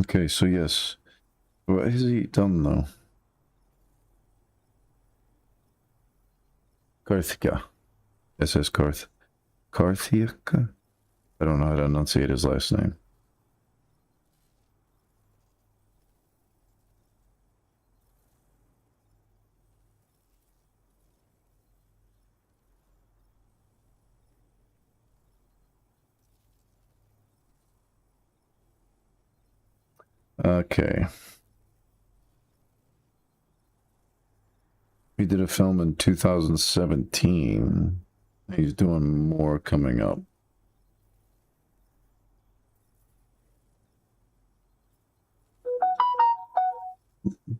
Speaker 1: Okay, so yes. What has he done though? Karthika. SS Karthika? I don't know how to enunciate his last name. Okay. He did a film in 2017. He's doing more coming up.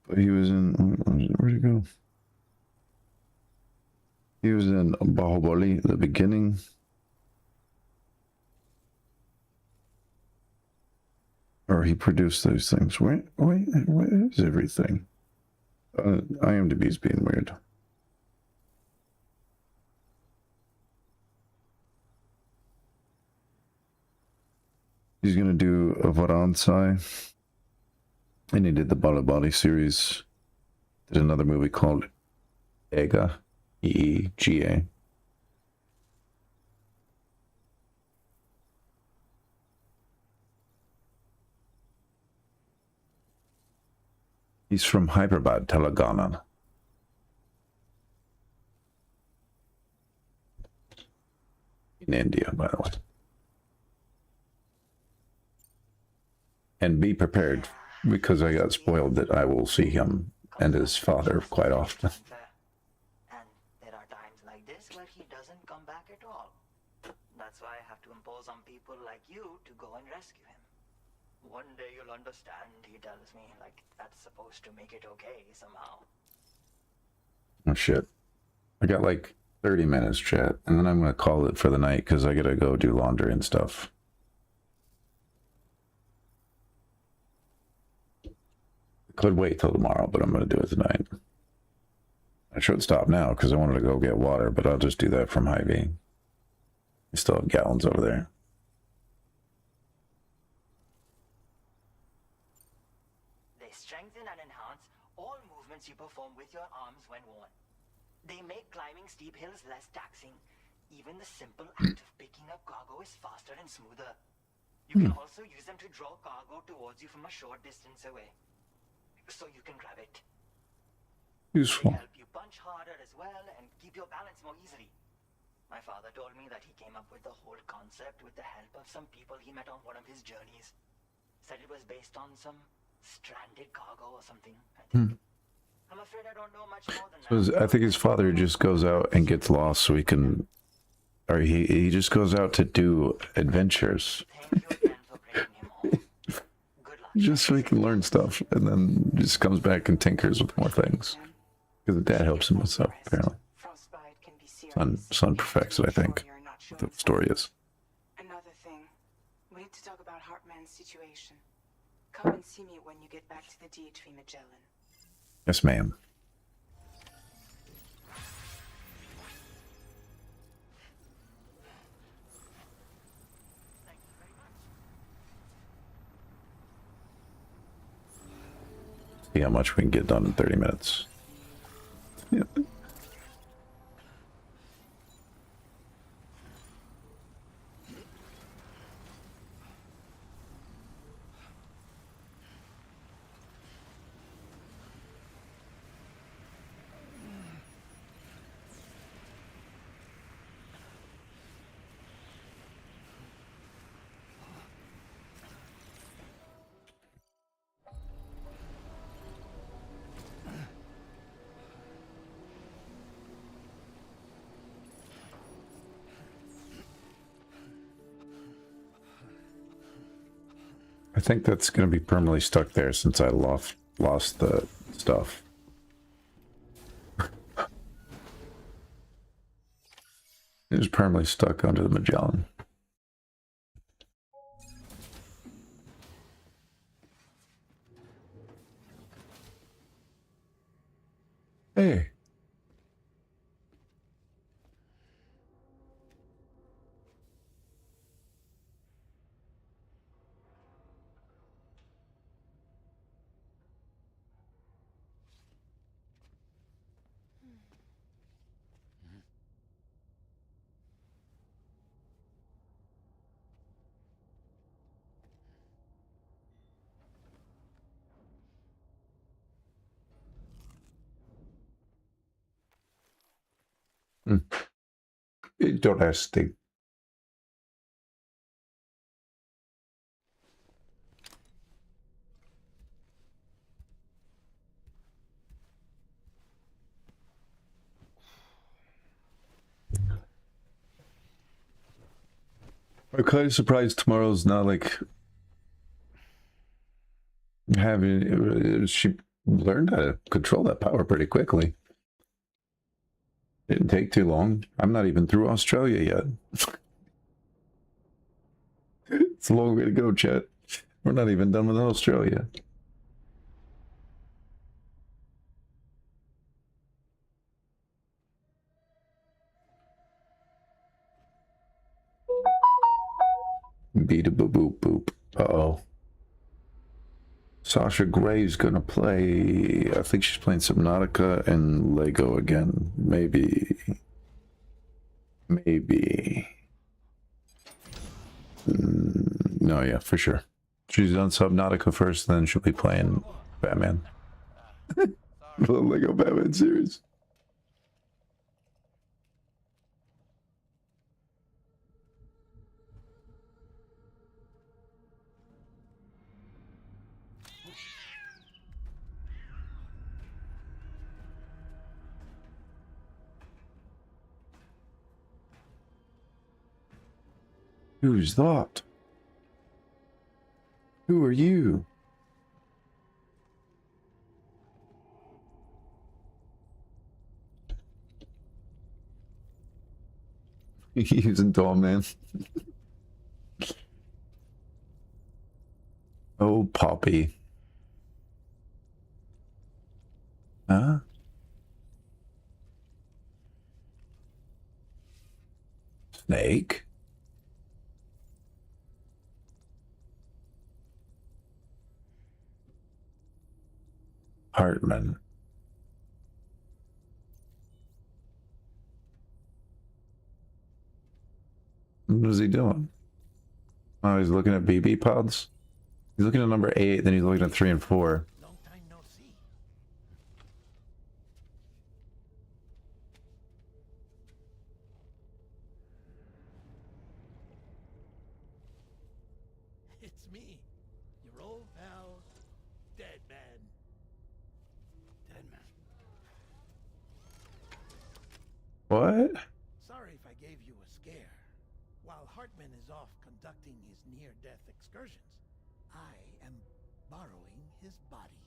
Speaker 1: But he was in... Where'd he go? He was in Bahubali, the beginning. Or he produced those things. Where is everything? IMDb's being weird. He's gonna do a Varansai. And he did the Bahubali series. Did another movie called Ega. EEGA. He's from Hyderabad, Telangana. In India, by the way. And be prepared, because I got spoiled that I will see him and his father quite often.
Speaker 8: And there are times like this where he doesn't come back at all. That's why I have to impose on people like you to go and rescue him. One day you'll understand, he tells me, like that's supposed to make it okay somehow.
Speaker 1: Oh shit. I got like 30 minutes, chat, and then I'm gonna call it for the night because I gotta go do laundry and stuff. Could wait till tomorrow, but I'm gonna do it tonight. I should stop now because I wanted to go get water, but I'll just do that from Hy-Vee. I still have gallons over there.
Speaker 8: They strengthen and enhance all movements you perform with your arms when worn. They make climbing steep hills less taxing. Even the simple act of picking up cargo is faster and smoother. You can also use them to draw cargo towards you from a short distance away, so you can grab it. They
Speaker 1: Useful.
Speaker 8: help you punch harder as well and keep your balance more easily. My father told me that he came up with the whole concept with the help of some people he met on one of his journeys. Said it was based on some stranded cargo or something, I think. I'm afraid I don't know much more than that.
Speaker 1: I think his father just goes out and gets lost so he can, or he just goes out to do adventures
Speaker 8: Thank you again for bringing him home. Good luck.
Speaker 1: just so he can learn stuff, and then just comes back and tinkers with more things because the dad helps him with stuff. Apparently,
Speaker 6: Frostbite can be serious.
Speaker 1: son perfects it. I think
Speaker 6: You're not
Speaker 1: what
Speaker 6: showing
Speaker 1: the story is.
Speaker 6: Another thing, we need to talk about Hartman's situation. Come and see me when you get back to the DHV Magellan.
Speaker 1: Yes, ma'am. See how much we can get done in 30 minutes. Yeah. I think that's going to be permanently stuck there since I lost the stuff. It was permanently stuck under the Magellan. Hey. Don't ask the I'm kind of surprised tomorrow's not like having. She learned how to control that power pretty quickly. Didn't take too long. I'm not even through Australia yet. It's a long way to go, chat. We're not even done with Australia. Beat a boop boop boop. Uh-oh. Sasha Gray's gonna play. I think she's playing Subnautica and Lego again. Maybe. No, yeah, for sure. She's done Subnautica first, then she'll be playing Batman. The Lego Batman series. Who's that? Who are you? Using tall man. Oh, Poppy. Huh? Snake? Hartman. What is he doing? Oh, he's looking at BB pods. He's looking at number 8, then he's looking at 3 and 4.
Speaker 9: Long time no see. It's me, your old pal, Deadman. Deadman.
Speaker 1: What?
Speaker 9: Sorry if I gave you a scare. While Hartman is off conducting his near-death excursions, I am borrowing his body.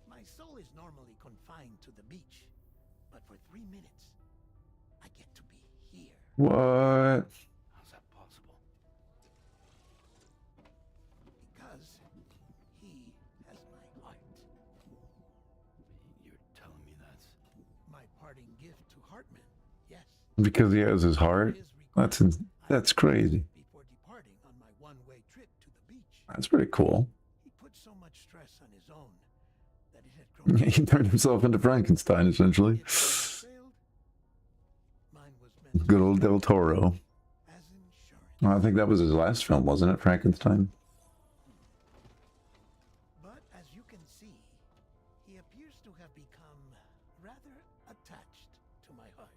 Speaker 9: My soul is normally confined to the beach, but for 3 minutes, I get to be here.
Speaker 1: What?
Speaker 9: How's that possible? Because he has my heart. You're telling me that's my parting gift to Hartman? Yes.
Speaker 1: Because he has his heart? That's crazy.
Speaker 9: Before departing on my one-way trip to the beach,
Speaker 1: That's pretty cool.
Speaker 9: he put so much stress on his own that it had grown.
Speaker 1: He turned himself into Frankenstein, essentially.
Speaker 9: If mine failed, mine was meant
Speaker 1: Good old Del Toro.
Speaker 9: as insurance.
Speaker 1: Well, I think that was his last film, wasn't it? Frankenstein?
Speaker 9: But as you can see, he appears to have become rather attached to my heart.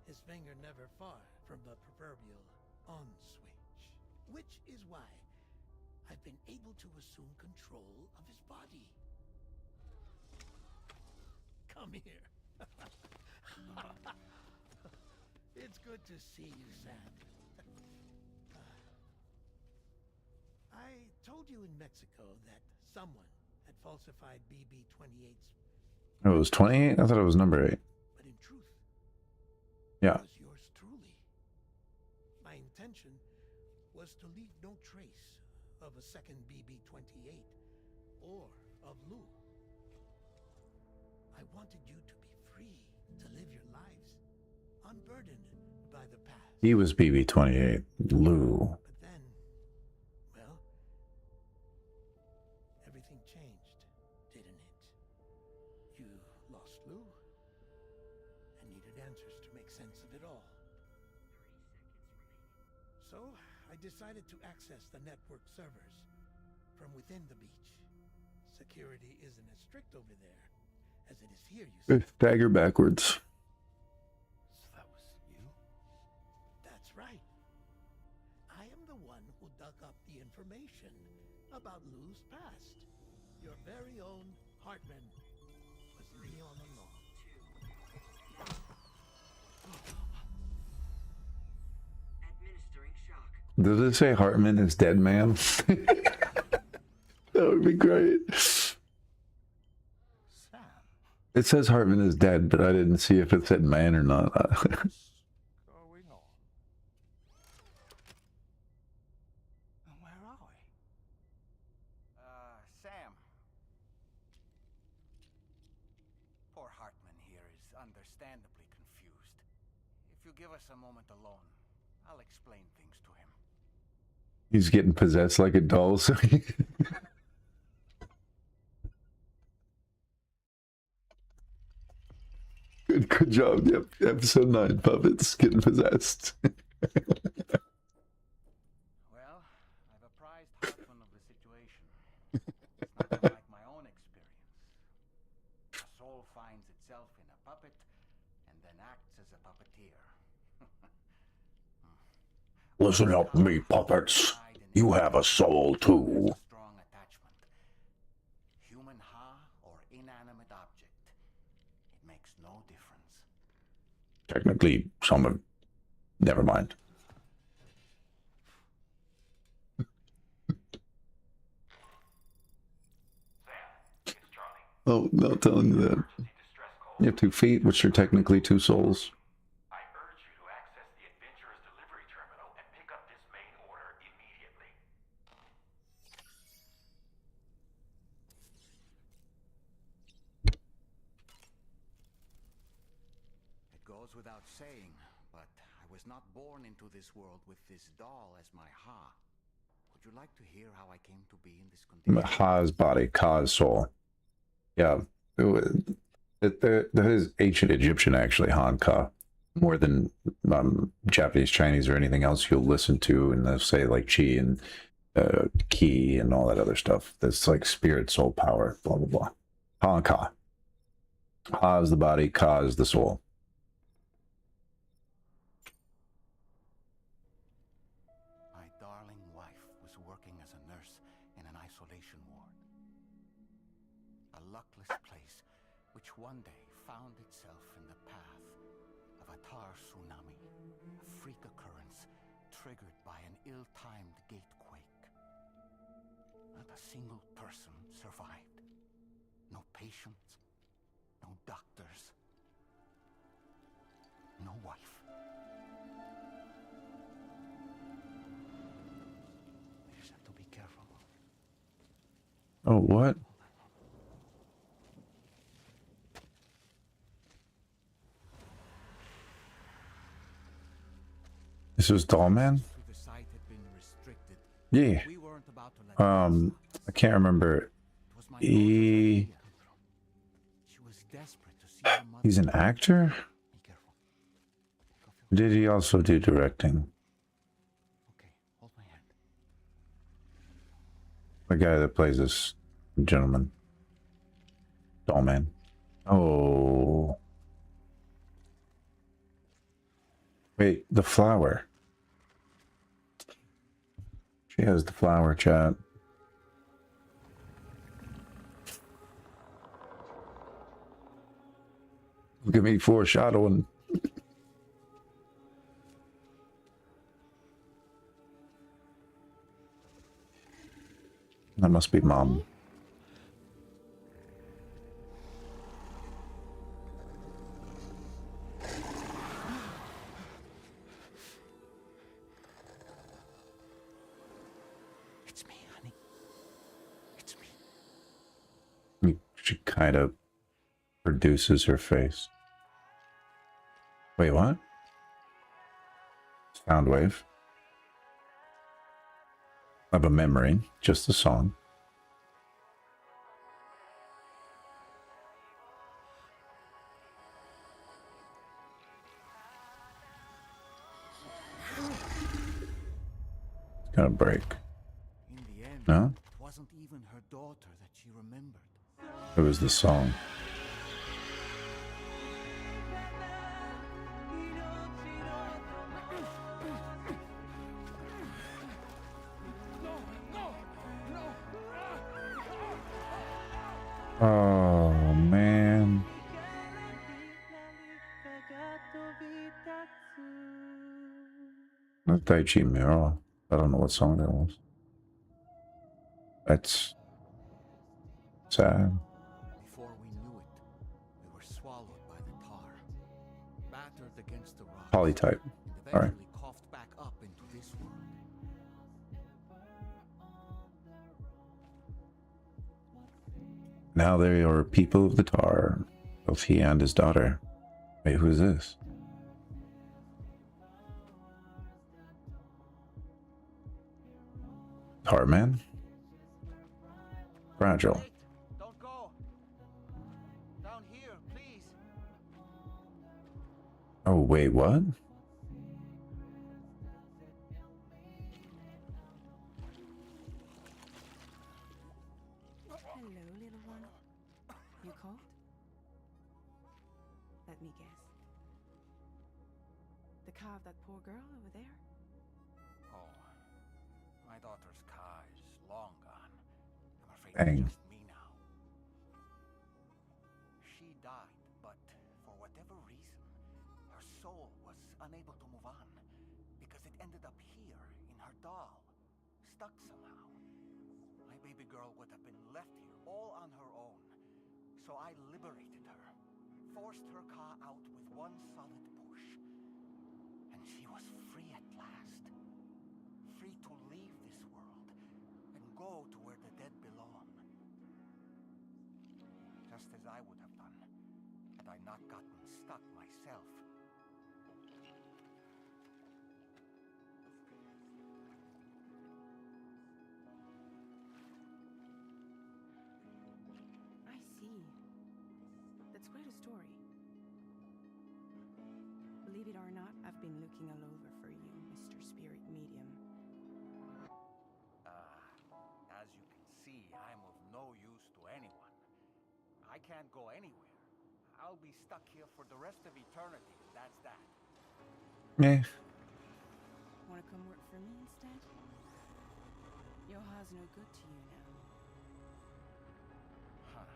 Speaker 9: His finger never far from the proverbial on switch, which is why I've been able to assume control of his body. Come here. It's good to see you, Sam. I told you in Mexico that someone had falsified BB-28's,
Speaker 1: Oh, it was 28? I thought it was number 8.
Speaker 9: but in truth,
Speaker 1: Yeah.
Speaker 9: it was yours truly. My intention was to leave no trace of a second BB-28 or of Lou. I wanted you to be free to live your lives, unburdened by the past.
Speaker 1: He was BB-28. Lou.
Speaker 9: But then, well, everything changed, didn't it? You lost Lou and needed answers to make sense of it all. So, I decided to access the network servers from within the beach. Security isn't as strict over there as it is here, you see.
Speaker 1: Stagger backwards.
Speaker 9: So that was you? That's right. I am the one who dug up the information about Lou's past. Your very own Hartman was me all along.
Speaker 8: Administering shock.
Speaker 1: Does it say Hartman is dead man? That would be great.
Speaker 9: Sam,
Speaker 1: It says Hartman is dead, but I didn't see if it said man or not.
Speaker 9: what's going on? Where are we?
Speaker 2: Sam. Poor Hartman here is understandably confused. If you give us a moment alone, I'll explain things to him.
Speaker 1: He's getting possessed like a doll, so Good job. Yep. Episode 9, puppets getting possessed.
Speaker 2: Well, I've apprised Hartman of the situation. It's not unlike my own experience. A soul finds itself in a puppet and then acts as a puppeteer.
Speaker 1: Listen up, me puppets. You have a soul too.
Speaker 2: Strong attachment. Human ha or inanimate object. It makes no difference.
Speaker 1: Technically, some of. Never mind. Oh, not telling you that. You have 2 feet, which are technically 2 souls.
Speaker 7: I urge you to access the Adventurer's delivery terminal and pick up this main order immediately.
Speaker 2: It goes without saying, but I was not born into this world with this doll as my ha. Would you like to hear how I came to be in this condition?
Speaker 1: Ha's body, Ka's soul. Yeah. That is ancient Egyptian, actually, Han Ka. more than Japanese, Chinese, or anything else you'll listen to, and they'll say like chi and ki and all that other stuff. That's like spirit, soul, power, blah blah blah. Ha and ka. Ha is the body, ka is the soul.
Speaker 2: My darling wife was working as a nurse in an isolation ward. A luckless place which one day found itself in the path of a tar tsunami, a freak occurrence triggered by an ill-timed gatequake. Not a single person survived. No patients, no doctors, no wife. We just have to be careful.
Speaker 1: Oh, what? This was Dollman?
Speaker 2: The site had been restricted.
Speaker 1: Yeah.
Speaker 2: We weren't about to let
Speaker 1: I can't remember.
Speaker 2: It was my
Speaker 1: He
Speaker 2: daughter's idea. She was desperate to see her mother.
Speaker 1: he's an actor?
Speaker 2: Be careful. Go feel-
Speaker 1: Did he also do directing?
Speaker 2: Okay, hold my hand.
Speaker 1: The guy that plays this gentleman. Dollman. Oh. Wait, the flower. She has the flower, chat. Look at me foreshadowing. That must be mom.
Speaker 2: It's me, honey. It's me.
Speaker 1: She kind of produces her face. Wait, what? Sound wave. Of a memory, just a song. It's gonna break.
Speaker 2: In the end,
Speaker 1: No?
Speaker 2: it wasn't even her daughter that she remembered.
Speaker 1: It was the song. Oh man. That's Daichi Miro. I don't know what song that was. That's sad.
Speaker 2: Before we knew it, we were swallowed by the tar, battered against the rocks,
Speaker 1: Polytype.
Speaker 2: and
Speaker 1: All right.
Speaker 2: eventually coughed back up into this world.
Speaker 1: Now they are people of the tar, both he and his daughter. Wait, who is this? Tarman? Fragile.
Speaker 2: Wait, don't go. Down here, please.
Speaker 1: Oh, wait, what?
Speaker 4: Hello, little one. You cold? Let me guess. The car of that poor girl over there?
Speaker 2: Oh, my daughter's car is long gone. I'm afraid
Speaker 1: Dang.
Speaker 2: it's just me now. She died, but for whatever reason, her soul was unable to move on because it ended up here in her doll, stuck somehow. My baby girl would have been left here all on her own, so I liberated her, forced her car out with one solid push, and she was free at last. Free to leave this world and go to where the dead belong. Just as I would have done had I not gotten stuck myself.
Speaker 4: I see. That's quite a story. Believe
Speaker 6: Believe it or not, I've been looking all over for you, Mr. Spirit Medium.
Speaker 2: As you can see, I'm of no use to anyone. I can't go anywhere. I'll be stuck here for the rest of eternity, that's that.
Speaker 1: Yeah.
Speaker 6: Wanna come work for me instead? Yoha's no good to you now.
Speaker 2: Huh.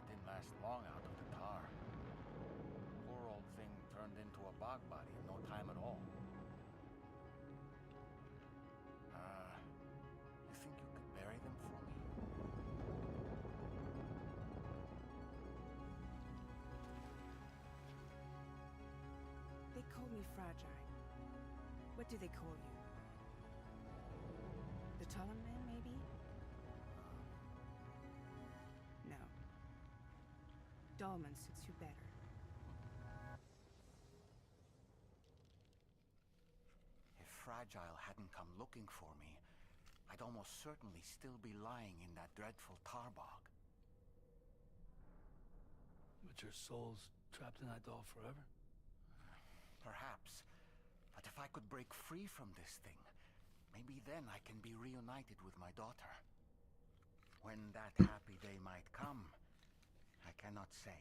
Speaker 2: Didn't last long out of the tar. Poor old thing turned into a bog body in no time at all. You think you could bury them for me?
Speaker 6: They call me Fragile. What do they call you? The Talon Man, maybe? No. Dolman suits you better.
Speaker 2: If Fragile hadn't come looking for me, I'd almost certainly still be lying in that dreadful tar bog.
Speaker 10: But your soul's trapped in that doll forever?
Speaker 2: Perhaps. But if I could break free from this thing, maybe then I can be reunited with my daughter. When that happy day might come, I cannot say.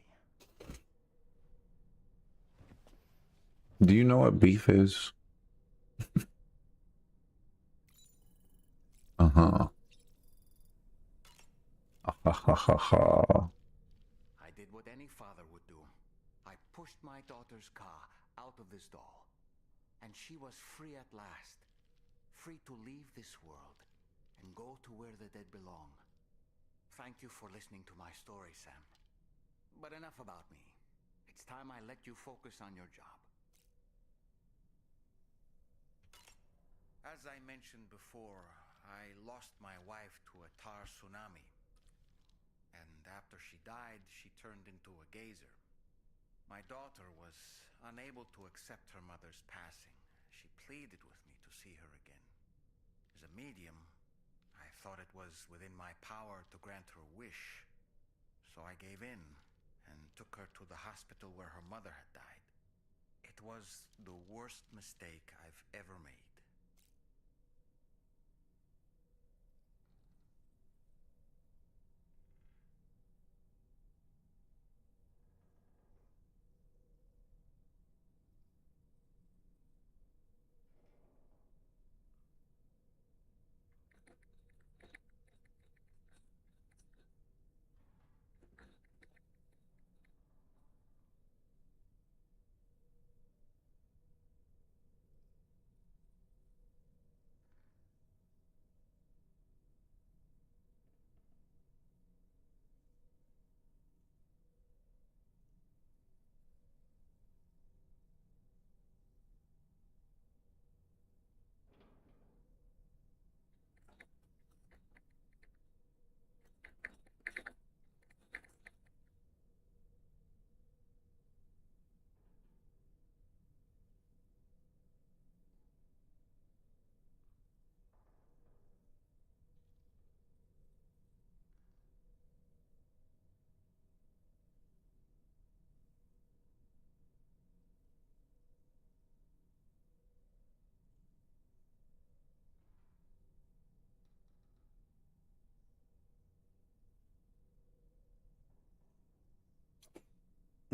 Speaker 1: Do you know what beef is? Uh-huh. Ha ha ha ha.
Speaker 2: I did what any father would do. I pushed my daughter's car out of this doll. And she was free at last. Free to leave this world and go to where the dead belong. Thank you for listening to my story, Sam. But enough about me. It's time I let you focus on your job. As I mentioned before, I lost my wife to a tar tsunami. And after she died, she turned into a gazer. My daughter was unable to accept her mother's passing. She pleaded with me to see her again. As a medium, I thought it was within my power to grant her wish. So I gave in and took her to the hospital where her mother had died. It was the worst mistake I've ever made.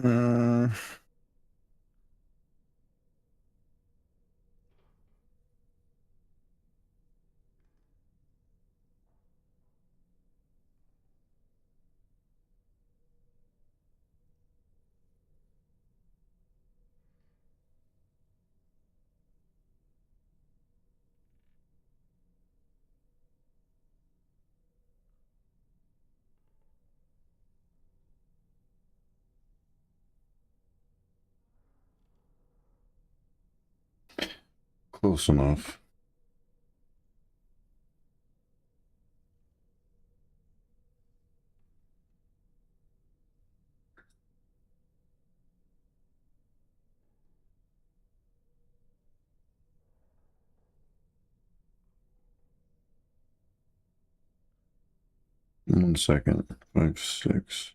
Speaker 1: Mm. Close enough. One second. 5, 6.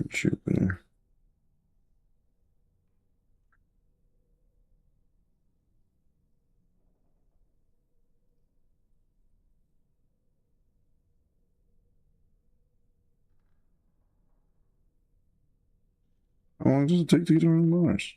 Speaker 1: Jupiter. How long does it take to get around Mars?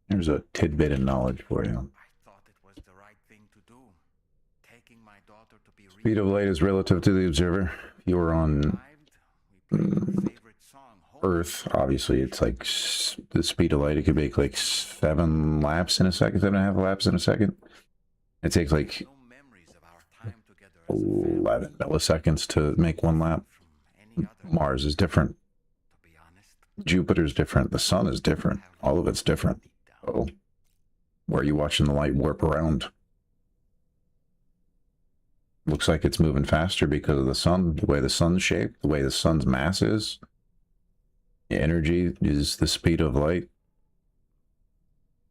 Speaker 1: There's a tidbit of knowledge for you.
Speaker 2: I thought it was the right thing to do. Taking my daughter to be
Speaker 1: Speed of light is relative to the observer. If you were on Earth, obviously, it's like the speed of light. It could make like 7 laps in a second, 7.5 laps in a second. It takes like 11 milliseconds to make 1 lap. Mars is different. Jupiter's different. The sun is different. All of it's different. Oh, where are you watching the light warp around? Looks like it's moving faster because of the sun, the way the sun's shaped, the way the sun's mass is. The energy is the speed of light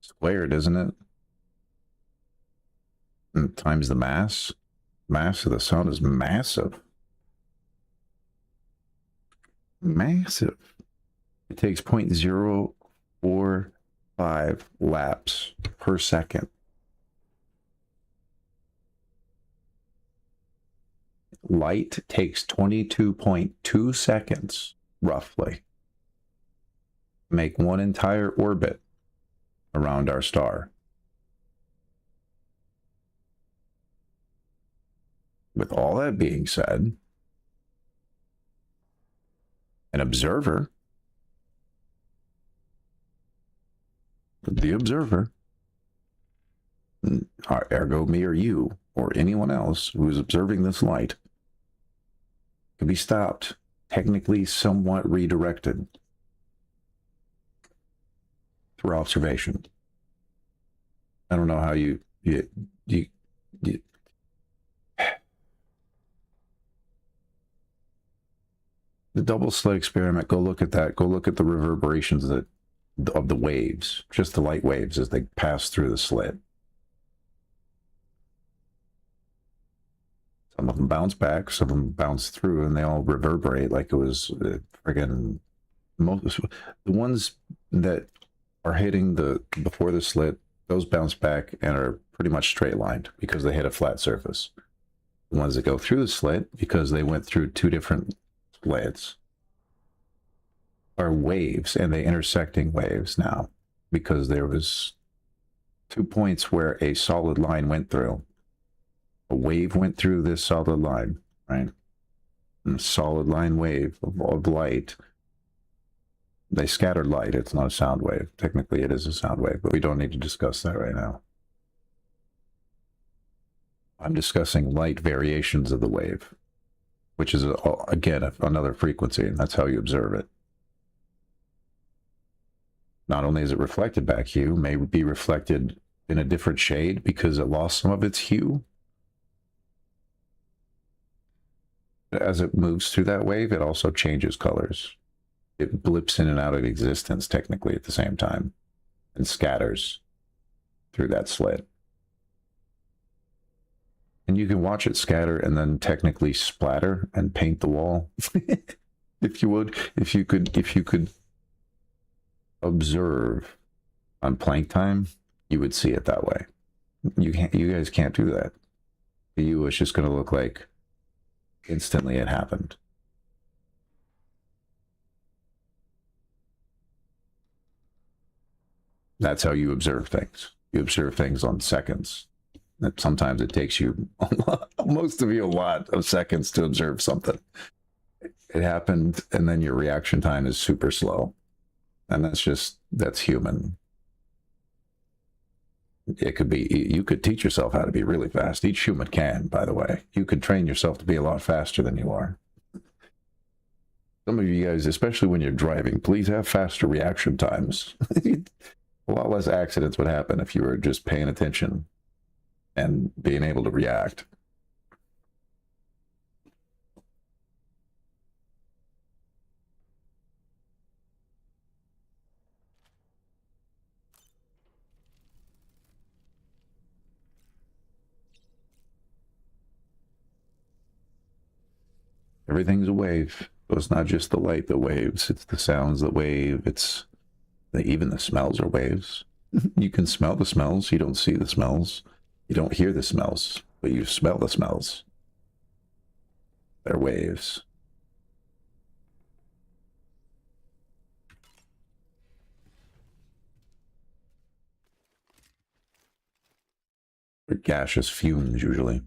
Speaker 1: squared, isn't it? And times the mass. Mass of the sun is massive. Massive. It takes 0.045 laps per second. Light takes 22.2 seconds, roughly, to make 1 entire orbit around our star. With all that being said, an observer, the observer, ergo me or you, or anyone else who is observing this light, can be stopped, technically somewhat redirected through observation. I don't know how you the double slit experiment, go look at that. Go look at the reverberations of the waves, just the light waves as they pass through the slit. Some of them bounce back, some of them bounce through, and they all reverberate like it was friggin' most. The ones that are hitting before the slit, those bounce back and are pretty much straight lined because they hit a flat surface. The ones that go through the slit, because they went through 2 different slits, are waves, and they intersecting waves now because there was 2 points where a solid line went through. A wave went through this solid line, right? And a solid line wave of light. They scattered light. It's not a sound wave. Technically, it is a sound wave, but we don't need to discuss that right now. I'm discussing light variations of the wave, which is, again, another frequency, and that's how you observe it. Not only is it reflected back hue, may be reflected in a different shade because it lost some of its hue. As it moves through that wave, it also changes colors. It blips in and out of existence, technically, at the same time, and scatters through that slit. And you can watch it scatter and then technically splatter and paint the wall. If you would, if you could observe on plank time, you would see it that way. You guys can't do that. For you, it's just going to look like instantly it happened. That's how you observe things. You observe things on seconds. That sometimes it takes you most of you a lot of seconds to observe something. It happened, and then your reaction time is super slow. And that's human. It could be, you could teach yourself how to be really fast. Each human can, by the way. You could train yourself to be a lot faster than you are. Some of you guys, especially when you're driving, please have faster reaction times. A lot less accidents would happen if you were just paying attention and being able to react. Everything's a wave. So it's not just the light that waves, it's the sounds that wave, even the smells are waves. You can smell the smells, you don't see the smells. You don't hear the smells, but you smell the smells. They're waves. They're gaseous fumes, usually.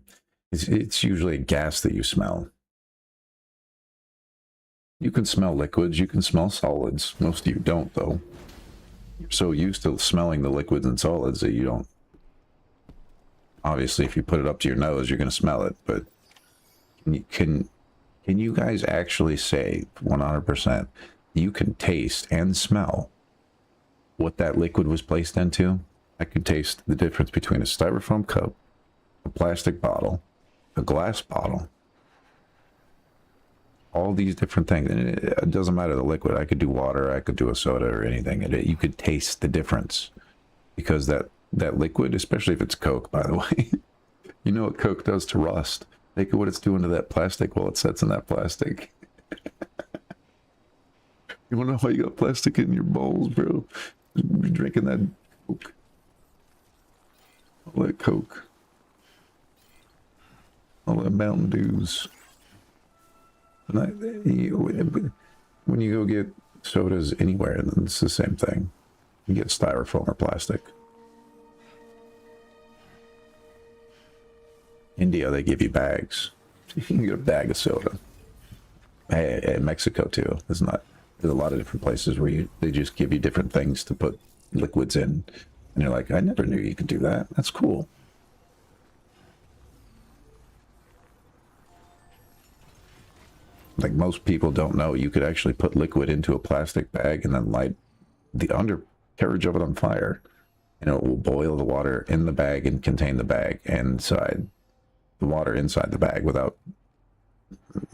Speaker 1: It's usually a gas that you smell. You can smell liquids, you can smell solids. Most of you don't, though. You're so used to smelling the liquids and solids that you don't. Obviously, if you put it up to your nose, you're going to smell it, but can you guys actually say 100% you can taste and smell what that liquid was placed into? I could taste the difference between a styrofoam cup, a plastic bottle, a glass bottle, all these different things. And it doesn't matter the liquid. I could do water, I could do a soda or anything. You could taste the difference because that liquid, especially if it's Coke, by the way, you know what Coke does to rust. Think of what it's doing to that plastic while it sits in that plastic. You want to know why you got plastic in your bowls, bro? You're drinking that Coke. All that Coke. All that Mountain Dews. When you go get sodas anywhere, then it's the same thing. You get styrofoam or plastic. India, they give you bags. You can get a bag of soda. Hey, Mexico too. There's a lot of different places where they just give you different things to put liquids in, and you're like, I never knew you could do that. That's cool. Like most people don't know, you could actually put liquid into a plastic bag and then light the undercarriage of it on fire, and it will boil the water in the bag and contain the bag inside the water inside the bag without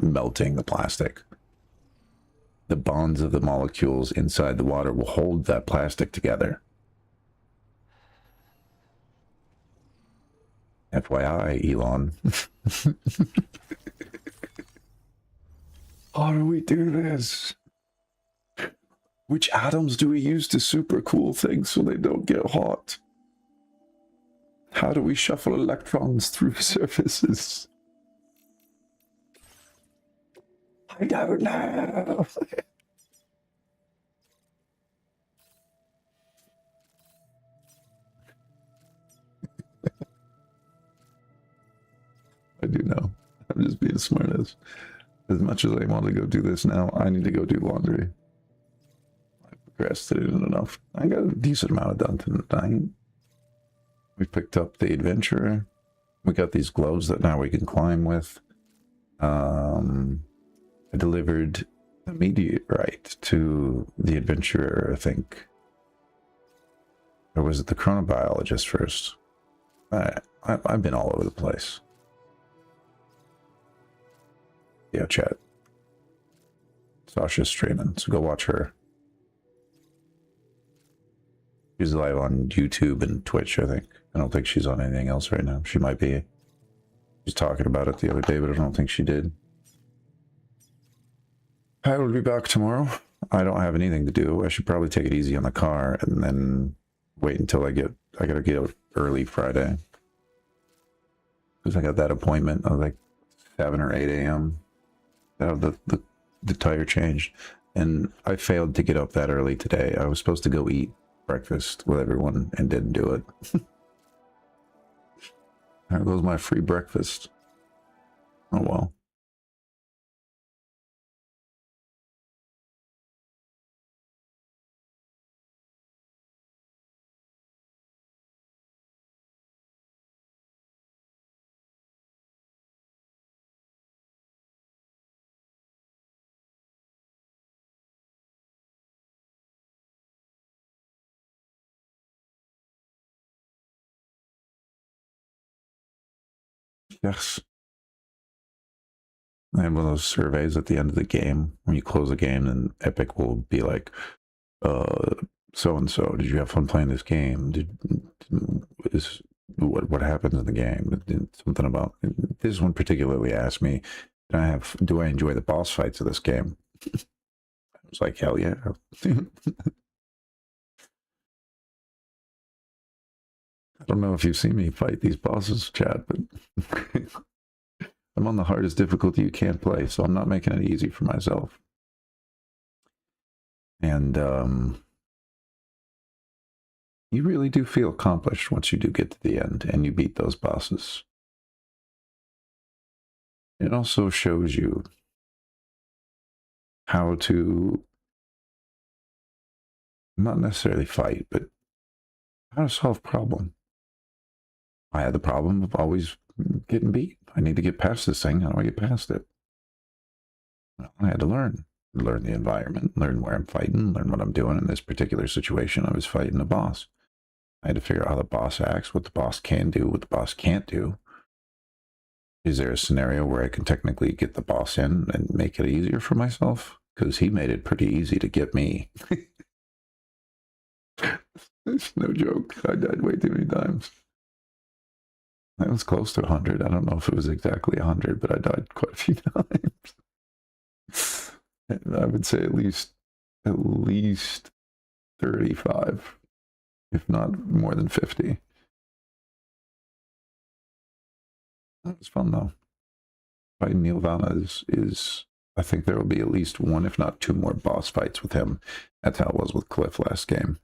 Speaker 1: melting the plastic. The bonds of the molecules inside the water will hold that plastic together. FYI, Elon. How do we do this? Which atoms do we use to super cool things so they don't get hot? How do we shuffle electrons through surfaces? I don't know. I do know. I'm just being smart as much as I want to go do this now, I need to go do laundry. I procrastinated enough. I got a decent amount of done tonight. We picked up the adventurer. We got these gloves that now we can climb with. I delivered the meteorite to the adventurer, I think. Or was it the chronobiologist first? I've been all over the place. Yeah, chat. Sasha's streaming, so go watch her. She's live on YouTube and Twitch, I think. I don't think she's on anything else right now. She might be. She's talking about it the other day, but I don't think she did. I will be back tomorrow. I don't have anything to do. I should probably take it easy on the car, and then wait until I gotta get out early Friday. Because I got that appointment at like 7 or 8 a.m. to have the tire changed. And I failed to get up that early today. I was supposed to go eat breakfast with everyone and didn't do it. There goes my free breakfast. Oh well. Yes. I had one of those surveys at the end of the game. When you close a game, then Epic will be like, so and so, did you have fun playing this game? What happens in the game? Something about this one particularly asked me, do I enjoy the boss fights of this game? I was like, hell yeah. I don't know if you've seen me fight these bosses, chat, but I'm on the hardest difficulty you can't play, so I'm not making it easy for myself. And you really do feel accomplished once you do get to the end and you beat those bosses. It also shows you how to not necessarily fight, but how to solve problem. I had the problem of always getting beat. I need to get past this thing. How do I get past it? Well, I had to learn the environment, learn where I'm fighting, learn what I'm doing. In this particular situation, I was fighting a boss. I had to figure out how the boss acts, what the boss can do, what the boss can't do. Is there a scenario where I can technically get the boss in and make it easier for myself? Because he made it pretty easy to get me. It's no joke. I died way too many times. I was close to 100. I don't know if it was exactly 100, but I died quite a few times. And I would say at least 35, if not more than 50. That was fun though. Fighting Neil Vana is I think there will be at least one, if not two more boss fights with him. That's how it was with Cliff last game.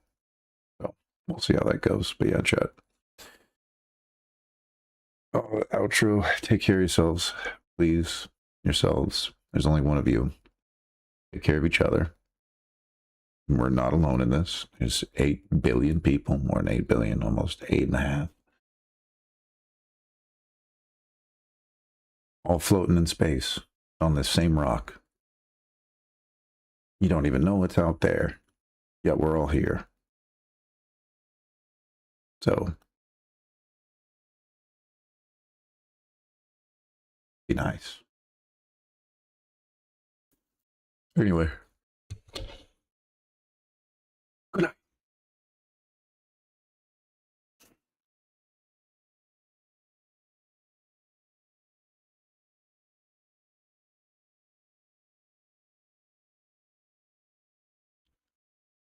Speaker 1: So we'll see how that goes. But yeah, chat. Outro. Take care of yourselves, please. Yourselves. There's only one of you. Take care of each other. We're not alone in this. There's 8 billion people, more than 8 billion, almost 8.5. All floating in space on the same rock. You don't even know what's out there, yet we're all here. So, be nice. Anyway.